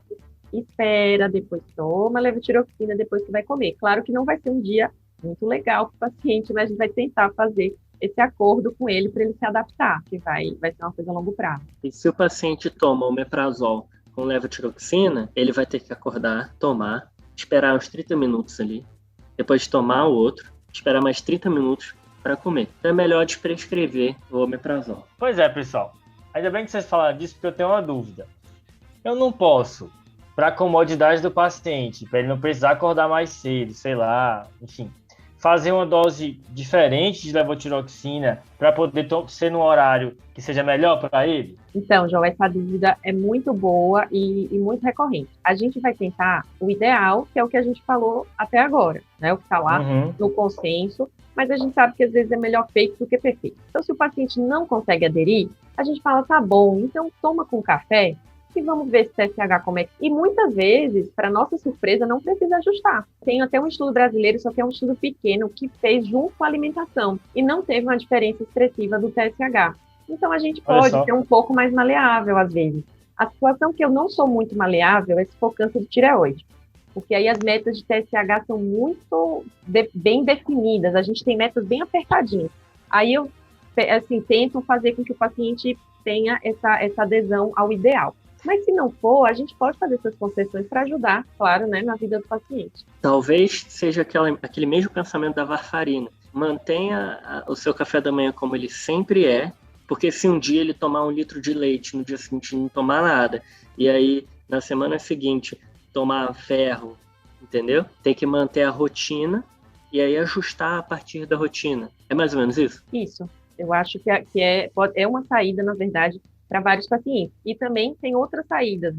espera, depois toma levotiroxina, depois que vai comer. Claro que não vai ser um dia muito legal para o paciente, mas a gente vai tentar fazer esse acordo com ele para ele se adaptar, que vai ser uma coisa a longo prazo. E se o paciente toma omeprazol com levotiroxina, ele vai ter que acordar, tomar, esperar uns 30 minutos ali, depois tomar o outro, esperar mais 30 minutos para comer. Então é melhor desprescrever o omeprazol. Pois é, pessoal. Ainda bem que vocês falaram disso, porque eu tenho uma dúvida. Eu não posso, para a comodidade do paciente, para ele não precisar acordar mais cedo, sei lá, enfim, fazer uma dose diferente de levotiroxina para poder ser num horário que seja melhor para ele? Então, João, essa dúvida é muito boa e muito recorrente. A gente vai tentar o ideal, que é o que a gente falou até agora, né? O que está lá no consenso, mas a gente sabe que às vezes é melhor feito do que perfeito. Então, se o paciente não consegue aderir, a gente fala, tá bom, então toma com café e vamos ver se TSH como é. E muitas vezes, para nossa surpresa, não precisa ajustar. Tem até um estudo brasileiro, só que é um estudo pequeno, que fez junto com a alimentação e não teve uma diferença expressiva do TSH. Então, a gente pode ser um pouco mais maleável, às vezes. A situação que eu não sou muito maleável é se for câncer de tireoide, porque aí as metas de TSH são muito bem definidas, a gente tem metas bem apertadinhas. Aí eu, assim, tento fazer com que o paciente tenha essa adesão ao ideal. Mas se não for, a gente pode fazer essas concessões para ajudar, claro, né, na vida do paciente. Talvez seja aquele mesmo pensamento da varfarina. Mantenha o seu café da manhã como ele sempre é, porque se um dia ele tomar 1 litro de leite, no dia seguinte não tomar nada, e aí na semana seguinte tomar ferro, entendeu? Tem que manter a rotina e aí ajustar a partir da rotina. É mais ou menos isso? Isso. Eu acho que é uma saída, na verdade, para vários pacientes. E também tem outras saídas,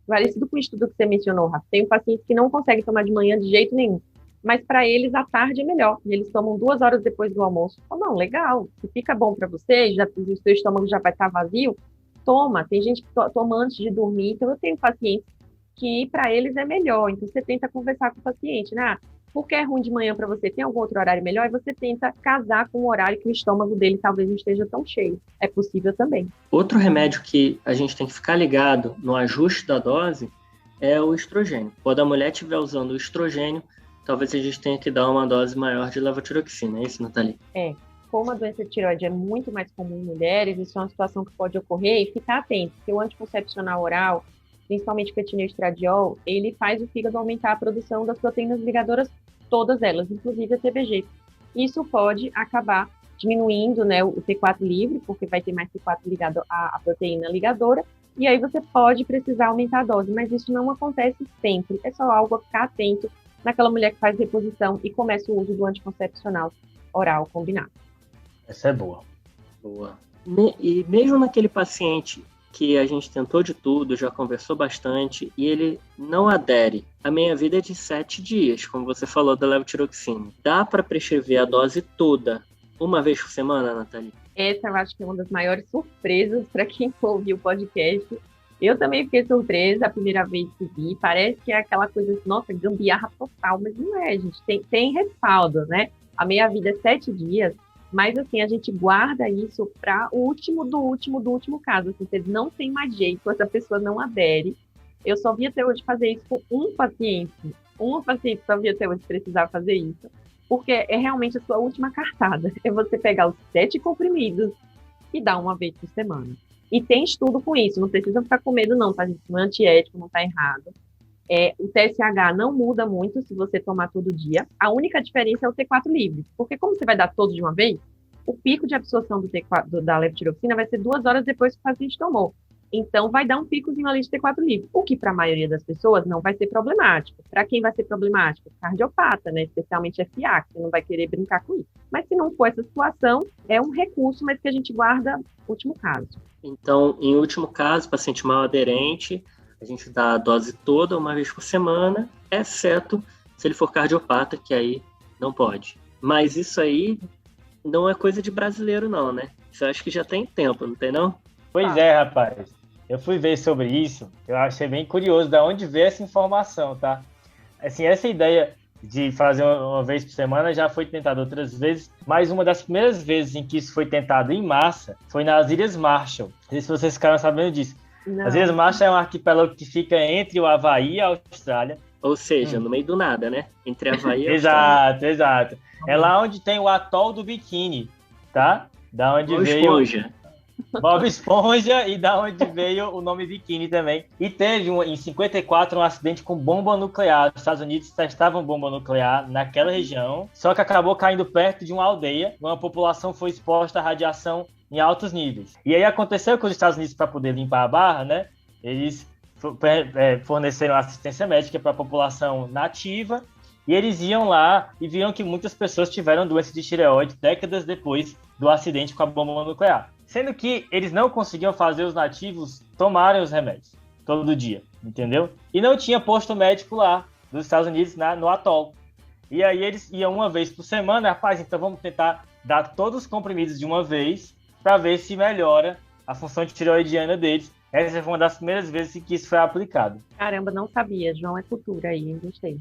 parecido com o estudo que você mencionou, Rafa. Tem pacientes que não conseguem tomar de manhã de jeito nenhum, mas para eles à tarde é melhor, e eles tomam 2 horas depois do almoço. Oh, não, legal, se fica bom para você, o seu estômago já vai estar vazio, toma. Tem gente que toma antes de dormir, então eu tenho pacientes que para eles é melhor, então você tenta conversar com o paciente, né? Porque é ruim de manhã para você, tem algum outro horário melhor? E você tenta casar com o horário que o estômago dele talvez não esteja tão cheio. É possível também. Outro remédio que a gente tem que ficar ligado no ajuste da dose é o estrogênio. Quando a mulher estiver usando o estrogênio, talvez a gente tenha que dar uma dose maior de levotiroxina. É isso, Nathalie? Como a doença de tireoide é muito mais comum em mulheres, isso é uma situação que pode ocorrer, e ficar atento, porque o anticoncepcional oral, principalmente o fetinil estradiol, ele faz o fígado aumentar a produção das proteínas ligadoras, todas elas, inclusive a TBG. Isso pode acabar diminuindo, né, o T4 livre, porque vai ter mais T4 ligado à proteína ligadora, e aí você pode precisar aumentar a dose, mas isso não acontece sempre, é só algo a ficar atento naquela mulher que faz reposição e começa o uso do anticoncepcional oral combinado. Essa é boa. Boa. E mesmo naquele paciente que a gente tentou de tudo, já conversou bastante, e ele não adere. A meia-vida é de 7 dias, como você falou da levotiroxina. Dá para prescrever a dose toda, uma vez por semana, Nathalie? Essa eu acho que é uma das maiores surpresas para quem ouviu o podcast. Eu também fiquei surpresa a primeira vez que vi. Parece que é aquela coisa, nossa, gambiarra total, mas não é, gente. Tem respaldo, né? A meia-vida é 7 dias, mas assim, a gente guarda isso para o último do último caso. Assim, você não tem mais jeito, essa pessoa não adere. Eu só vi até hoje fazer isso com um paciente. Uma paciente só vi até hoje precisar fazer isso. Porque é realmente a sua última cartada. É você pegar os 7 comprimidos e dar uma vez por semana. E tem estudo com isso, não precisa ficar com medo não, tá, gente? Não é antiético, não tá errado. O TSH não muda muito se você tomar todo dia. A única diferença é o T4 livre, porque como você vai dar todos de uma vez, o pico de absorção do T4, da levotiroxina vai ser 2 horas depois que o paciente tomou. Então, vai dar um picozinho ali de T4 livre, o que para a maioria das pessoas não vai ser problemático. Para quem vai ser problemático? Cardiopata, né? Especialmente FA, que você não vai querer brincar com isso. Mas se não for essa situação, é um recurso, mas que a gente guarda último caso. Então, em último caso, paciente mal aderente, a gente dá a dose toda uma vez por semana, exceto se ele for cardiopata, que aí não pode. Mas isso aí não é coisa de brasileiro não, né? Isso eu acho que já tem tempo, não tem não? Pois é, rapaz. Eu fui ver sobre isso, eu achei bem curioso de onde veio essa informação, tá? Assim, essa ideia de fazer uma vez por semana já foi tentada outras vezes, mas uma das primeiras vezes em que isso foi tentado em massa foi nas Ilhas Marshall. Não sei se vocês ficaram sabendo disso. Não. As Ilhas Marshall é um arquipélago que fica entre o Havaí e a Austrália. Ou seja, no meio do nada, né? Entre Havaí e a Austrália. Exato. É lá onde tem o atol do Biquíni, tá? Da onde Bob veio... Esponja. Bob Esponja, e da onde veio o nome Biquíni também. E teve, em 54, um acidente com bomba nuclear. Os Estados Unidos testavam bomba nuclear naquela região, só que acabou caindo perto de uma aldeia, onde a população foi exposta à radiação em altos níveis. E aí aconteceu que os Estados Unidos, para poder limpar a barra, né, eles forneceram assistência médica para a população nativa, E eles iam lá e viram que muitas pessoas tiveram doença de tireoide décadas depois do acidente com a bomba nuclear. Sendo que eles não conseguiam fazer os nativos tomarem os remédios todo dia, entendeu? E não tinha posto médico lá dos Estados Unidos no atol. E aí eles iam uma vez por semana, rapaz, então vamos tentar dar todos os comprimidos de uma vez para ver se melhora a função tireoidiana deles. Essa foi uma das primeiras vezes que isso foi aplicado. Caramba, não sabia. João é cultura aí, gostei.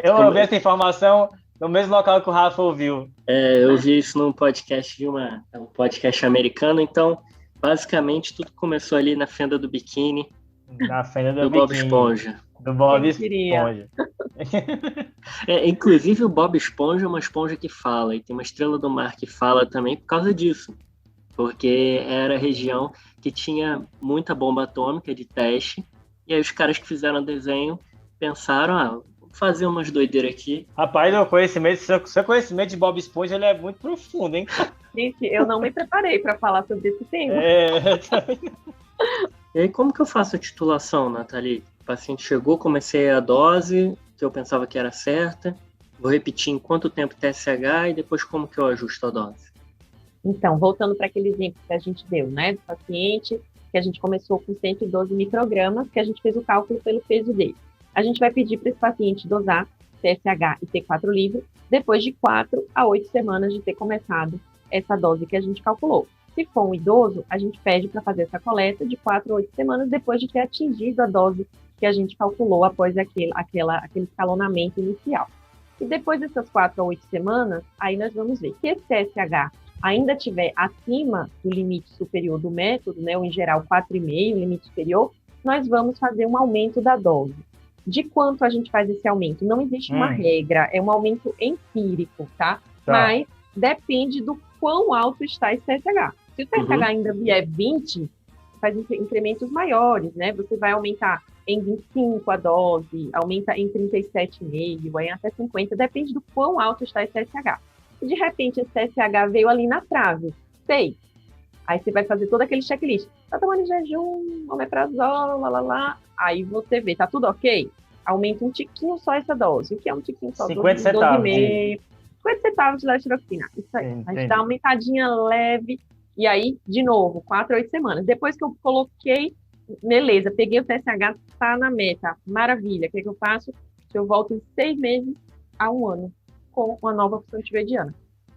Eu ouvi essa informação no mesmo local que o Rafa ouviu. Eu vi isso num podcast um podcast americano, então basicamente tudo começou ali na fenda do biquíni. Na fenda do Bob biquíni, Esponja. Do Bob Esponja. Inclusive o Bob Esponja é uma esponja que fala, e tem uma estrela do mar que fala também por causa disso. Porque era a região que tinha muita bomba atômica de teste, e aí os caras que fizeram o desenho pensaram, vou fazer umas doideiras aqui. Rapaz, seu conhecimento de Bob Esponja ele é muito profundo, hein? Gente, eu não me preparei para falar sobre esse tema. E aí, como que eu faço a titulação, Nathalie? O paciente chegou, comecei a dose, que eu pensava que era certa, vou repetir em quanto tempo TSH e depois como que eu ajusto a dose? Então, voltando para aquele exemplo que a gente deu, né, do paciente, que a gente começou com 112 microgramas, que a gente fez o cálculo pelo peso dele. A gente vai pedir para esse paciente dosar TSH e T4 livre depois de 4 a 8 semanas de ter começado essa dose que a gente calculou. Se for um idoso, a gente pede para fazer essa coleta de 4 a 8 semanas depois de ter atingido a dose que a gente calculou após aquele escalonamento inicial. E depois dessas 4 a 8 semanas, aí nós vamos ver se esse TSH ainda estiver acima do limite superior do método, né, ou em geral 4,5, limite superior, nós vamos fazer um aumento da dose. De quanto a gente faz esse aumento? Não existe uma regra, é um aumento empírico, tá? Mas depende do quão alto está esse TSH. Se o TSH ainda vier 20, faz incrementos maiores, né? Você vai aumentar em 25 a dose, aumenta em 37,5, aí até 50, depende do quão alto está esse TSH. Se de repente esse TSH veio ali na trave, 6, aí você vai fazer todo aquele checklist. Tá tomando jejum, omeprazol, aí você vê, tá tudo ok? Aumenta um tiquinho só essa dose. O que é um tiquinho só? 50 centavos. 50 centavos de levotiroxina. Isso aí. A gente dá uma aumentadinha leve. E aí, de novo, 4 a 8 semanas. Depois que eu coloquei, beleza, peguei o TSH, tá na meta. Maravilha. O que eu faço? Eu volto em 6 meses a 1 ano com uma nova função tireoidiana.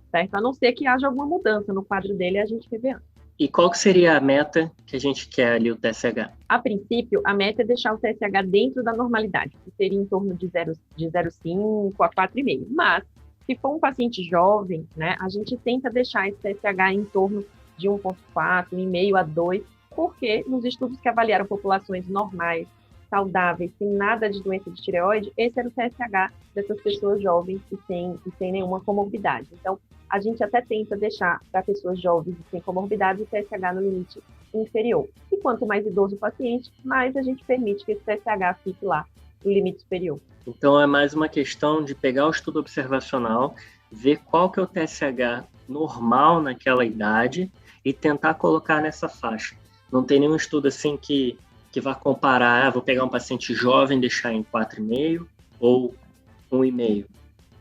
Certo? A não ser que haja alguma mudança no quadro dele, a gente vê antes. E qual que seria a meta que a gente quer ali, o TSH? A princípio, a meta é deixar o TSH dentro da normalidade, que seria em torno de 0,5 a 4,5. Mas, se for um paciente jovem, né, a gente tenta deixar esse TSH em torno de 1,4, 1,5 a 2, porque nos estudos que avaliaram populações normais, saudáveis, sem nada de doença de tireoide, esse era o TSH dessas pessoas jovens e sem nenhuma comorbidade. Então, a gente até tenta deixar para pessoas jovens e sem comorbidade o TSH no limite inferior. E quanto mais idoso o paciente, mais a gente permite que esse TSH fique lá no limite superior. Então, é mais uma questão de pegar o estudo observacional, ver qual que é o TSH normal naquela idade e tentar colocar nessa faixa. Não tem nenhum estudo assim que vai comparar, vou pegar um paciente jovem e deixar em 4,5 ou 1,5.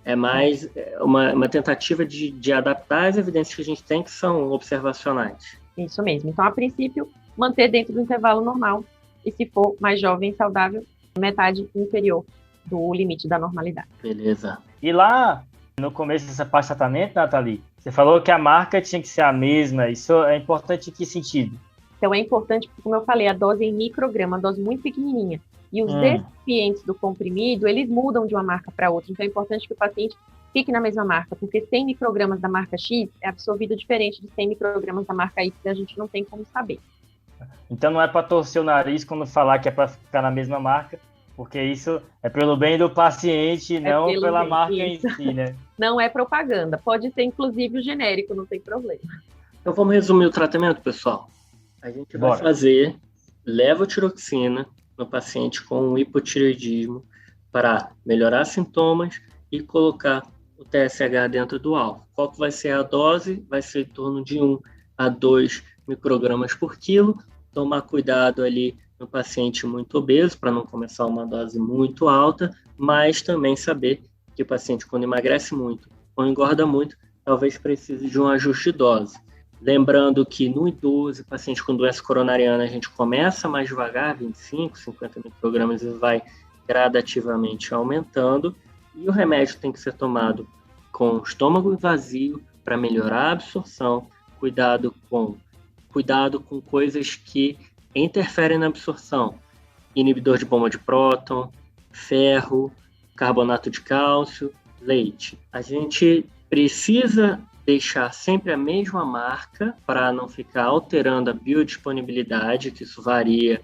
É mais uma tentativa de adaptar as evidências que a gente tem, que são observacionais. Isso mesmo. Então, a princípio, manter dentro do intervalo normal. E se for mais jovem e saudável, metade inferior do limite da normalidade. Beleza. E lá, no começo dessa parte de tratamento, Nathalie, você falou que a marca tinha que ser a mesma. Isso é importante em que sentido? Então, é importante, porque, como eu falei, a dose em micrograma, a dose muito pequenininha. E os recipientes do comprimido, eles mudam de uma marca para outra. Então, é importante que o paciente fique na mesma marca, porque 100 microgramas da marca X é absorvido diferente de 100 microgramas da marca Y, a gente não tem como saber. Então, não é para torcer o nariz quando falar que é para ficar na mesma marca, porque isso é pelo bem do paciente, não pela marca em si, né? Não é propaganda. Pode ser, inclusive, o genérico, não tem problema. Então, vamos resumir o tratamento, pessoal. A gente vai fazer levotiroxina no paciente com hipotireoidismo para melhorar sintomas e colocar o TSH dentro do alvo. Qual que vai ser a dose? Vai ser em torno de 1 a 2 microgramas por quilo. Tomar cuidado ali no paciente muito obeso para não começar uma dose muito alta, mas também saber que o paciente, quando emagrece muito ou engorda muito, talvez precise de um ajuste de dose. Lembrando que no idoso, paciente com doença coronariana, a gente começa mais devagar, 25, 50 microgramas, e vai gradativamente aumentando. E o remédio tem que ser tomado com o estômago vazio para melhorar a absorção, cuidado com coisas que interferem na absorção. Inibidor de bomba de próton, ferro, carbonato de cálcio, leite. A gente precisa deixar sempre a mesma marca para não ficar alterando a biodisponibilidade, que isso varia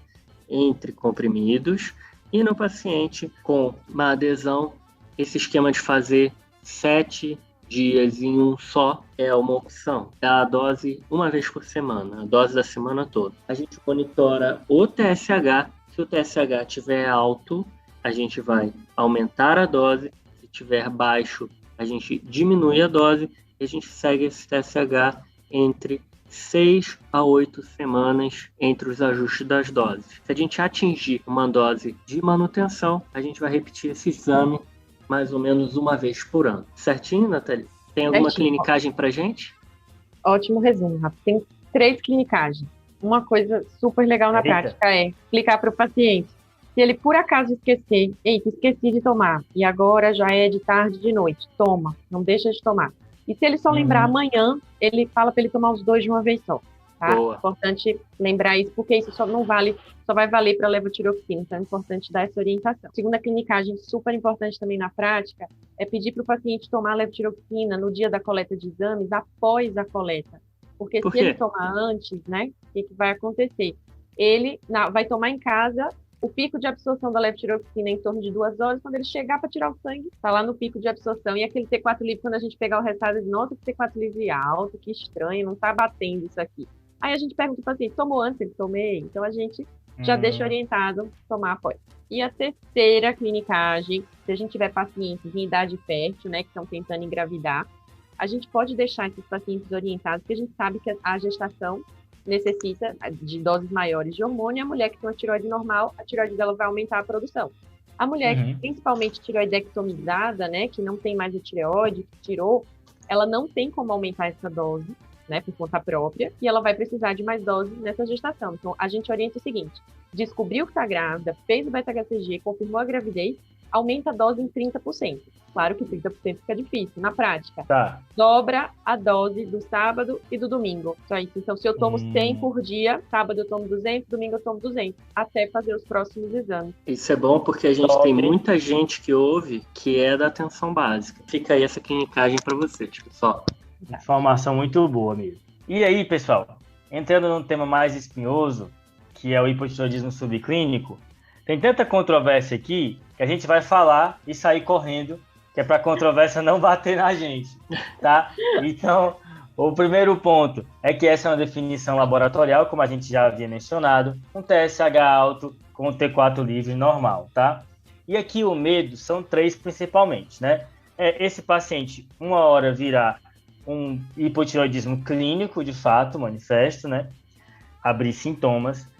entre comprimidos. E no paciente com uma adesão, esse esquema de fazer 7 dias em um só é uma opção. Dá a dose uma vez por semana, a dose da semana toda. A gente monitora o TSH. Se o TSH estiver alto, a gente vai aumentar a dose. Se estiver baixo, a gente diminui a dose. E a gente segue esse TSH entre 6 a 8 semanas entre os ajustes das doses. Se a gente atingir uma dose de manutenção, a gente vai repetir esse exame mais ou menos uma vez por ano. Certinho, Nathalie? Tem alguma clinicagem pra gente? Ótimo resumo, Rafa. Tem 3 clinicagens. Uma coisa super legal na prática é explicar para o paciente. Se ele por acaso esquecer, esqueci de tomar, e agora já é de tarde, de noite, toma, não deixa de tomar. E se ele só lembrar amanhã, ele fala para ele tomar os 2 de uma vez só. Tá? Boa. É importante lembrar isso, porque isso só vai valer para levotiroxina, então é importante dar essa orientação. Segunda clinicagem super importante também na prática é pedir para o paciente tomar levotiroxina no dia da coleta de exames, após a coleta. Porque se ele tomar antes, né, o que vai acontecer? Ele vai tomar em casa. O pico de absorção da levotiroxina é em torno de 2 horas. Quando ele chegar para tirar o sangue, está lá no pico de absorção. E aquele T4 livre, quando a gente pegar o resultado, diz, nossa, que T4 livre alto, que estranho, não está batendo isso aqui. Aí a gente pergunta para o paciente, tomou antes? Ele tomei. Então a gente já deixa orientado tomar após. E a terceira clinicagem, se a gente tiver pacientes em idade fértil, né, que estão tentando engravidar, a gente pode deixar esses pacientes orientados, porque a gente sabe que a gestação necessita de doses maiores de hormônio, e a mulher que tem uma tireoide normal, a tireoide dela vai aumentar a produção. A mulher que principalmente tireoidectomizada, né, que não tem mais a tireoide, que tirou, ela não tem como aumentar essa dose, né, por conta própria, e ela vai precisar de mais doses nessa gestação. Então, a gente orienta o seguinte, descobriu que está grávida, fez o beta-HCG, confirmou a gravidez, aumenta a dose em 30%. Claro que 30% fica difícil, na prática. Tá. Dobra a dose do sábado e do domingo. Só isso. Então, se eu tomo 100 por dia, sábado eu tomo 200, domingo eu tomo 200, até fazer os próximos exames. Isso é bom porque a gente tem muita gente que ouve que é da atenção básica. Fica aí essa clinicagem para vocês, pessoal. Informação muito boa mesmo. E aí, pessoal, entrando num tema mais espinhoso, que é o hipotireoidismo subclínico, tem tanta controvérsia aqui que a gente vai falar e sair correndo, que é para a controvérsia não bater na gente, tá? Então, o primeiro ponto é que essa é uma definição laboratorial, como a gente já havia mencionado, um TSH alto com T4 livre normal, tá? E aqui o medo são 3 principalmente, né? Esse paciente, uma hora virar um hipotireoidismo clínico, de fato, manifesto, né? Abrir sintomas.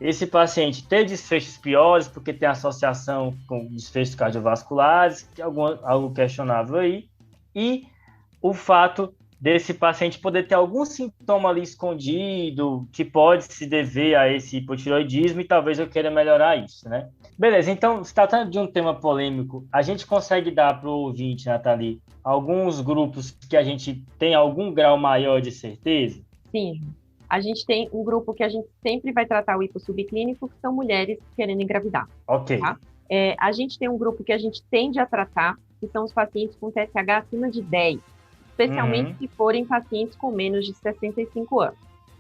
Esse paciente ter desfechos piores, porque tem associação com desfechos cardiovasculares, que é algo questionável aí, e o fato desse paciente poder ter algum sintoma ali escondido, que pode se dever a esse hipotireoidismo, e talvez eu queira melhorar isso, né? Beleza, então, se tratando de um tema polêmico, a gente consegue dar para o ouvinte, Nathalie, alguns grupos que a gente tem algum grau maior de certeza? Sim. A gente tem um grupo que a gente sempre vai tratar o hipo subclínico, que são mulheres querendo engravidar. Ok. Tá? A gente tem um grupo que a gente tende a tratar, que são os pacientes com TSH acima de 10, especialmente se forem pacientes com menos de 65 anos.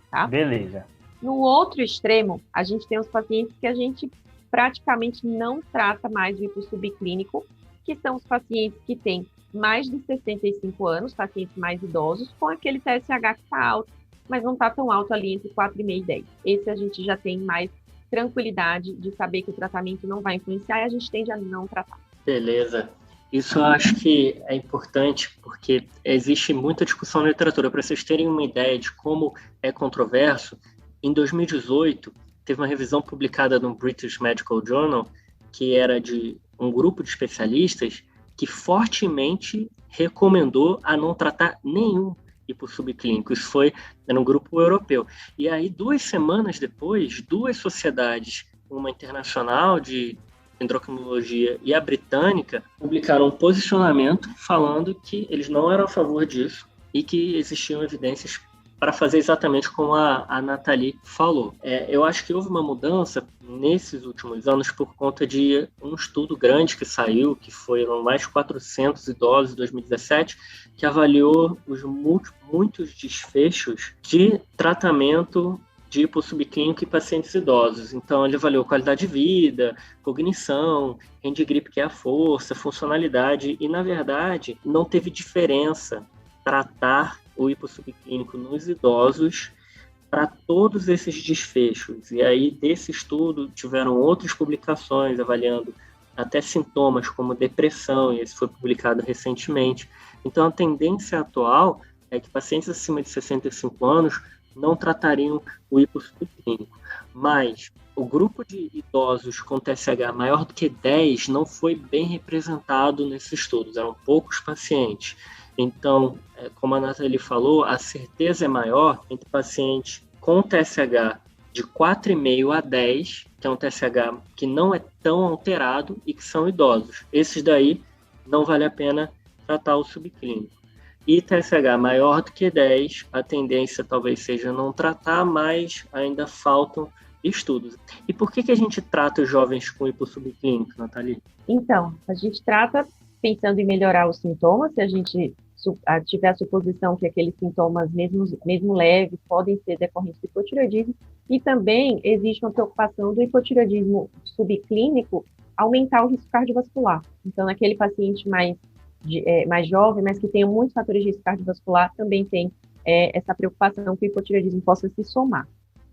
Tá? Beleza. No outro extremo, a gente tem os pacientes que a gente praticamente não trata mais o hipo subclínico, que são os pacientes que têm mais de 65 anos, pacientes mais idosos, com aquele TSH que está alto, mas não está tão alto ali entre 4,5 e 10. Esse a gente já tem mais tranquilidade de saber que o tratamento não vai influenciar e a gente tende a não tratar. Beleza. Isso eu acho que é importante porque existe muita discussão na literatura. Para vocês terem uma ideia de como é controverso, em 2018 teve uma revisão publicada no British Medical Journal que era de um grupo de especialistas que fortemente recomendou a não tratar nenhum hipossubclínico. Isso foi no grupo europeu. E aí, 2 semanas depois, 2 sociedades, uma internacional de endocrinologia e a britânica, publicaram um posicionamento falando que eles não eram a favor disso e que existiam evidências para fazer exatamente como a Nathalie falou. Eu acho que houve uma mudança nesses últimos anos por conta de um estudo grande que saiu, que foram mais de 400 idosos em 2017, que avaliou os muitos desfechos de tratamento de hipossubclínico em pacientes idosos. Então, ele avaliou qualidade de vida, cognição, Handgrip, que é a força, funcionalidade, e, na verdade, não teve diferença tratar o hipossubclínico nos idosos para todos esses desfechos. E aí, desse estudo, tiveram outras publicações avaliando até sintomas como depressão, e esse foi publicado recentemente. Então, a tendência atual é que pacientes acima de 65 anos não tratariam o hipossubclínico. Mas o grupo de idosos com TSH maior do que 10 não foi bem representado nesses estudos, eram poucos pacientes. Então, como a Nathalie falou, a certeza é maior entre pacientes com TSH de 4,5 a 10, que é um TSH que não é tão alterado e que são idosos. Esses daí não vale a pena tratar o subclínico. E TSH maior do que 10, a tendência talvez seja não tratar, mas ainda faltam estudos. E por que a gente trata os jovens com hipossubclínico, Nathalie? Então, a gente trata pensando em melhorar os sintomas, se a gente tiver a suposição que aqueles sintomas, mesmo leves, podem ser decorrentes do hipotireoidismo, e também existe uma preocupação do hipotireoidismo subclínico aumentar o risco cardiovascular. Então, naquele paciente mais jovem, mas que tenha muitos fatores de risco cardiovascular, também tem essa preocupação que o hipotireoidismo possa se somar.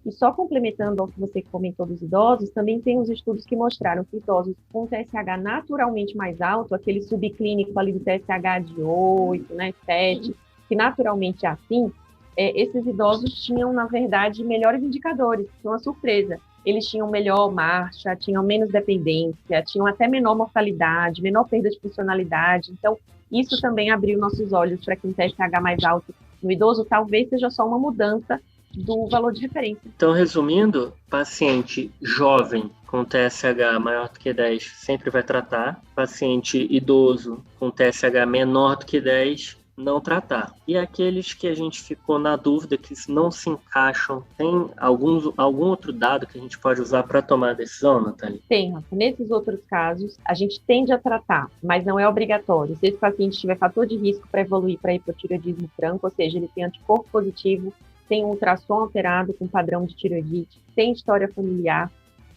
E só complementando ao que você comentou dos idosos, também tem os estudos que mostraram que idosos com TSH naturalmente mais alto, aquele subclínico ali do TSH de 8, né, 7, que naturalmente é assim, esses idosos tinham, na verdade, melhores indicadores, foi uma surpresa. Eles tinham melhor marcha, tinham menos dependência, tinham até menor mortalidade, menor perda de funcionalidade. Então, isso também abriu nossos olhos para que um TSH mais alto no idoso talvez seja só uma mudança do valor de referência. Então, resumindo, paciente jovem com TSH maior do que 10 sempre vai tratar, paciente idoso com TSH menor do que 10 não tratar. E aqueles que a gente ficou na dúvida que não se encaixam, tem algum outro dado que a gente pode usar para tomar a decisão, Nathalie? Tem, Rafa. Nesses outros casos, a gente tende a tratar, mas não é obrigatório. Se esse paciente tiver fator de risco para evoluir para hipotireoidismo franco, ou seja, ele tem anticorpo positivo, tem um ultrassom alterado com padrão de tireoidite, tem história familiar,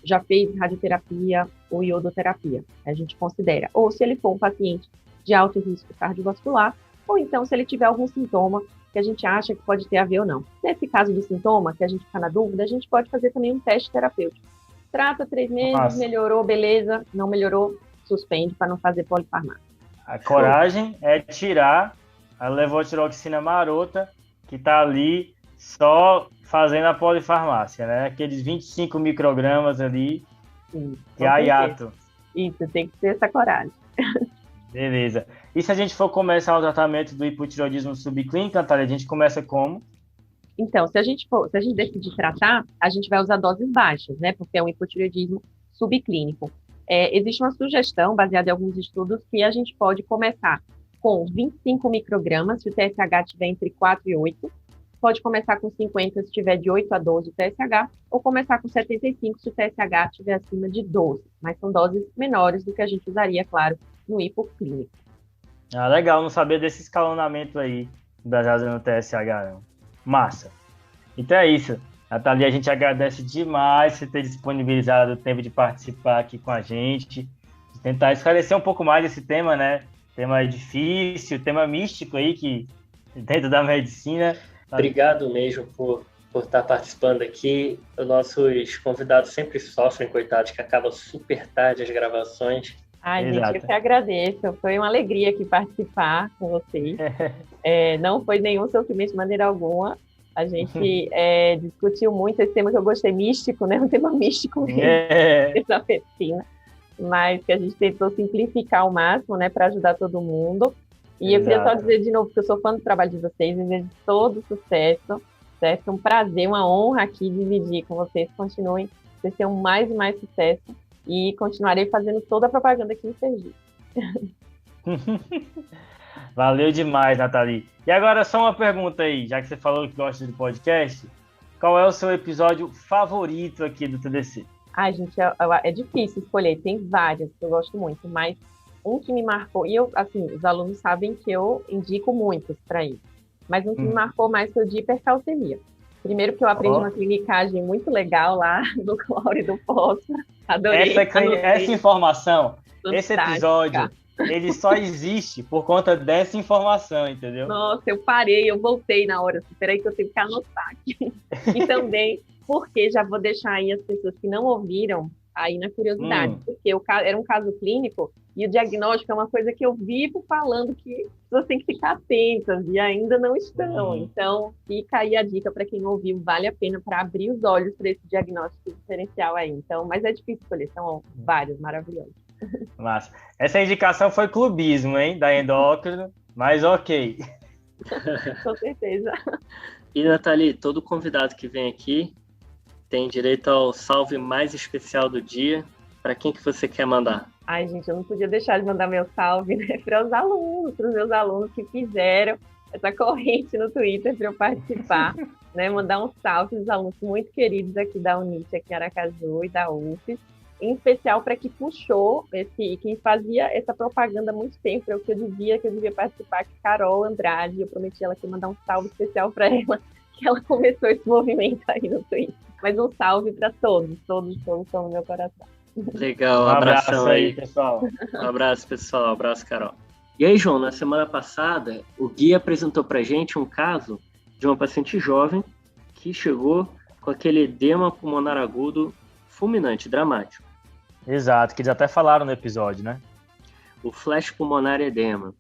já fez radioterapia ou iodoterapia, a gente considera. Ou se ele for um paciente de alto risco cardiovascular, ou então se ele tiver algum sintoma que a gente acha que pode ter a ver ou não. Nesse caso do sintoma, que a gente fica na dúvida, a gente pode fazer também um teste terapêutico. Trata 3 meses, melhorou, beleza, não melhorou, suspende para não fazer polifarmácia. A coragem é tirar a levotiroxina marota que está ali só fazendo a polifarmácia, né? Aqueles 25 microgramas ali, que é hiato. Isso, tem que ter essa coragem. Beleza. E se a gente for começar o tratamento do hipotireoidismo subclínico, Natália, a gente começa como? Então, se a gente decidir tratar, a gente vai usar doses baixas, né? Porque é um hipotireoidismo subclínico. Existe uma sugestão, baseada em alguns estudos, que a gente pode começar com 25 microgramas, se o TSH estiver entre 4 e 8. Pode começar com 50 se tiver de 8 a 12 o TSH, ou começar com 75 se o TSH estiver acima de 12. Mas são doses menores do que a gente usaria, claro, no hipoclínico. Ah, legal, não sabia desse escalonamento aí baseado no TSH, não. Massa. Então é isso. Nathalie, a gente agradece demais você ter disponibilizado o tempo de participar aqui com a gente, de tentar esclarecer um pouco mais desse tema, né? Tema difícil, tema místico aí, que dentro da medicina. Obrigado mesmo por estar participando aqui. Os nossos convidados sempre sofrem, coitados, que acaba super tarde as gravações. Ai, gente, eu que agradeço. Foi uma alegria aqui participar com vocês. Não foi nenhum sofrimento de maneira alguma. A gente discutiu muito esse tema que eu gostei, místico, né? Um tema místico mesmo, essa medicina. mas que a gente tentou simplificar ao máximo, né, para ajudar todo mundo. E eu queria só dizer de novo que eu sou fã do trabalho de vocês, desejo todo sucesso, certo? É um prazer, uma honra aqui dividir com vocês. Continuem, vocês tenham mais e mais sucesso e continuarei fazendo toda a propaganda aqui em Sergipe. Valeu demais, Nathalie. E agora só uma pergunta aí, já que você falou que gosta de podcast, qual é o seu episódio favorito aqui do TDC? Ai, gente, é difícil escolher, tem vários que eu gosto muito, mas um que me marcou, e eu, assim, os alunos sabem que eu indico muitos para isso, mas um que me marcou mais foi o de hipercalcemia. Primeiro que eu aprendi uma clinicagem muito legal lá do Cloro e do Fósforo, adorei. Essa informação, esse episódio, ele só existe por conta dessa informação, entendeu? Nossa, eu parei, eu voltei na hora, peraí que eu tenho que anotar aqui. E também, porque já vou deixar aí as pessoas que não ouviram, aí na curiosidade, porque era um caso clínico e o diagnóstico é uma coisa que eu vivo falando que as pessoas têm que ficar atentas e ainda não estão. Então, fica aí a dica para quem ouviu, vale a pena para abrir os olhos para esse diagnóstico diferencial aí. Então, mas é difícil escolher, são vários maravilhosos. Massa. Essa indicação foi clubismo, hein, da endócrino, mas ok. Com certeza. E, Nathalie, todo convidado que vem aqui tem direito ao salve mais especial do dia. Para quem que você quer mandar? Ai, gente, eu não podia deixar de mandar meu salve, né, para os meus alunos que fizeram essa corrente no Twitter para eu participar, né, mandar um salve aos alunos muito queridos aqui da Unite, aqui em Aracaju e da UFES, em especial para que puxou quem fazia essa propaganda há muito tempo, é o que eu devia participar, que Carol Andrade, eu prometi ela que ia mandar um salve especial para ela, que ela começou esse movimento aí no Twitter. Mas um salve para todos estão no meu coração. Legal, um abração aí, pessoal. Um abraço, pessoal. Um abraço, Carol. E aí, João, na semana passada, o Gui apresentou pra gente um caso de uma paciente jovem que chegou com aquele edema pulmonar agudo fulminante, dramático. Exato, que eles até falaram no episódio, né? O flash pulmonar edema.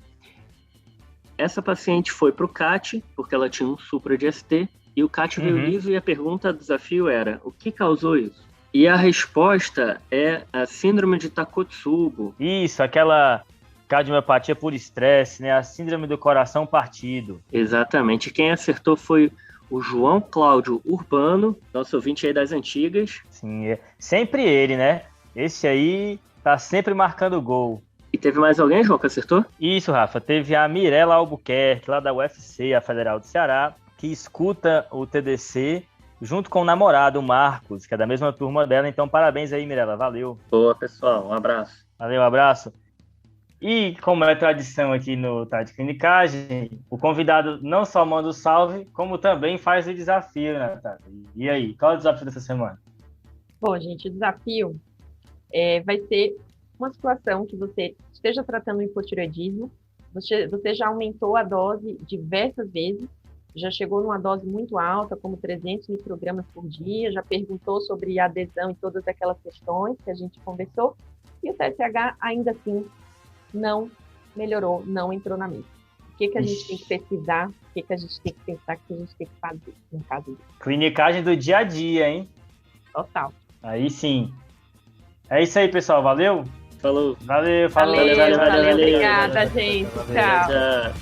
Essa paciente foi pro CAT, porque ela tinha um supra de ST, e o CAT veio livre e a pergunta do desafio era: o que causou isso? E a resposta é a síndrome de Takotsubo. Isso, aquela cardiomiopatia por estresse, né? A síndrome do coração partido. Exatamente. Quem acertou foi o João Cláudio Urbano, nosso ouvinte aí das antigas. Sim, é sempre ele, né? Esse aí tá sempre marcando gol. E teve mais alguém, João, que acertou? Isso, Rafa. Teve a Mirella Albuquerque, lá da UFC, a Federal do Ceará, que escuta o TDC junto com o namorado, o Marcos, que é da mesma turma dela. Então, parabéns aí, Mirella. Valeu. Boa, pessoal. Um abraço. Valeu, um abraço. E, como é tradição aqui no Tá de Clinicagem, o convidado não só manda o salve, como também faz o desafio, Natália. E aí, qual é o desafio dessa semana? Bom, gente, o desafio vai ser uma situação que você esteja tratando o hipotireoidismo, você já aumentou a dose diversas vezes, já chegou numa dose muito alta, como 300 microgramas por dia, já perguntou sobre adesão e todas aquelas questões que a gente conversou, e o TSH ainda assim não melhorou, não entrou na mesa. O que a gente tem que pesquisar, o que a gente tem que pensar, o que a gente tem que fazer no caso disso. Clinicagem do dia a dia, hein? Total. Aí sim. É isso aí, pessoal. Valeu? Falou. Valeu. Obrigada, gente. Tchau.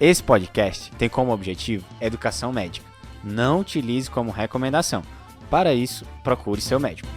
Esse podcast tem como objetivo educação médica. Não utilize como recomendação. Para isso, procure seu médico.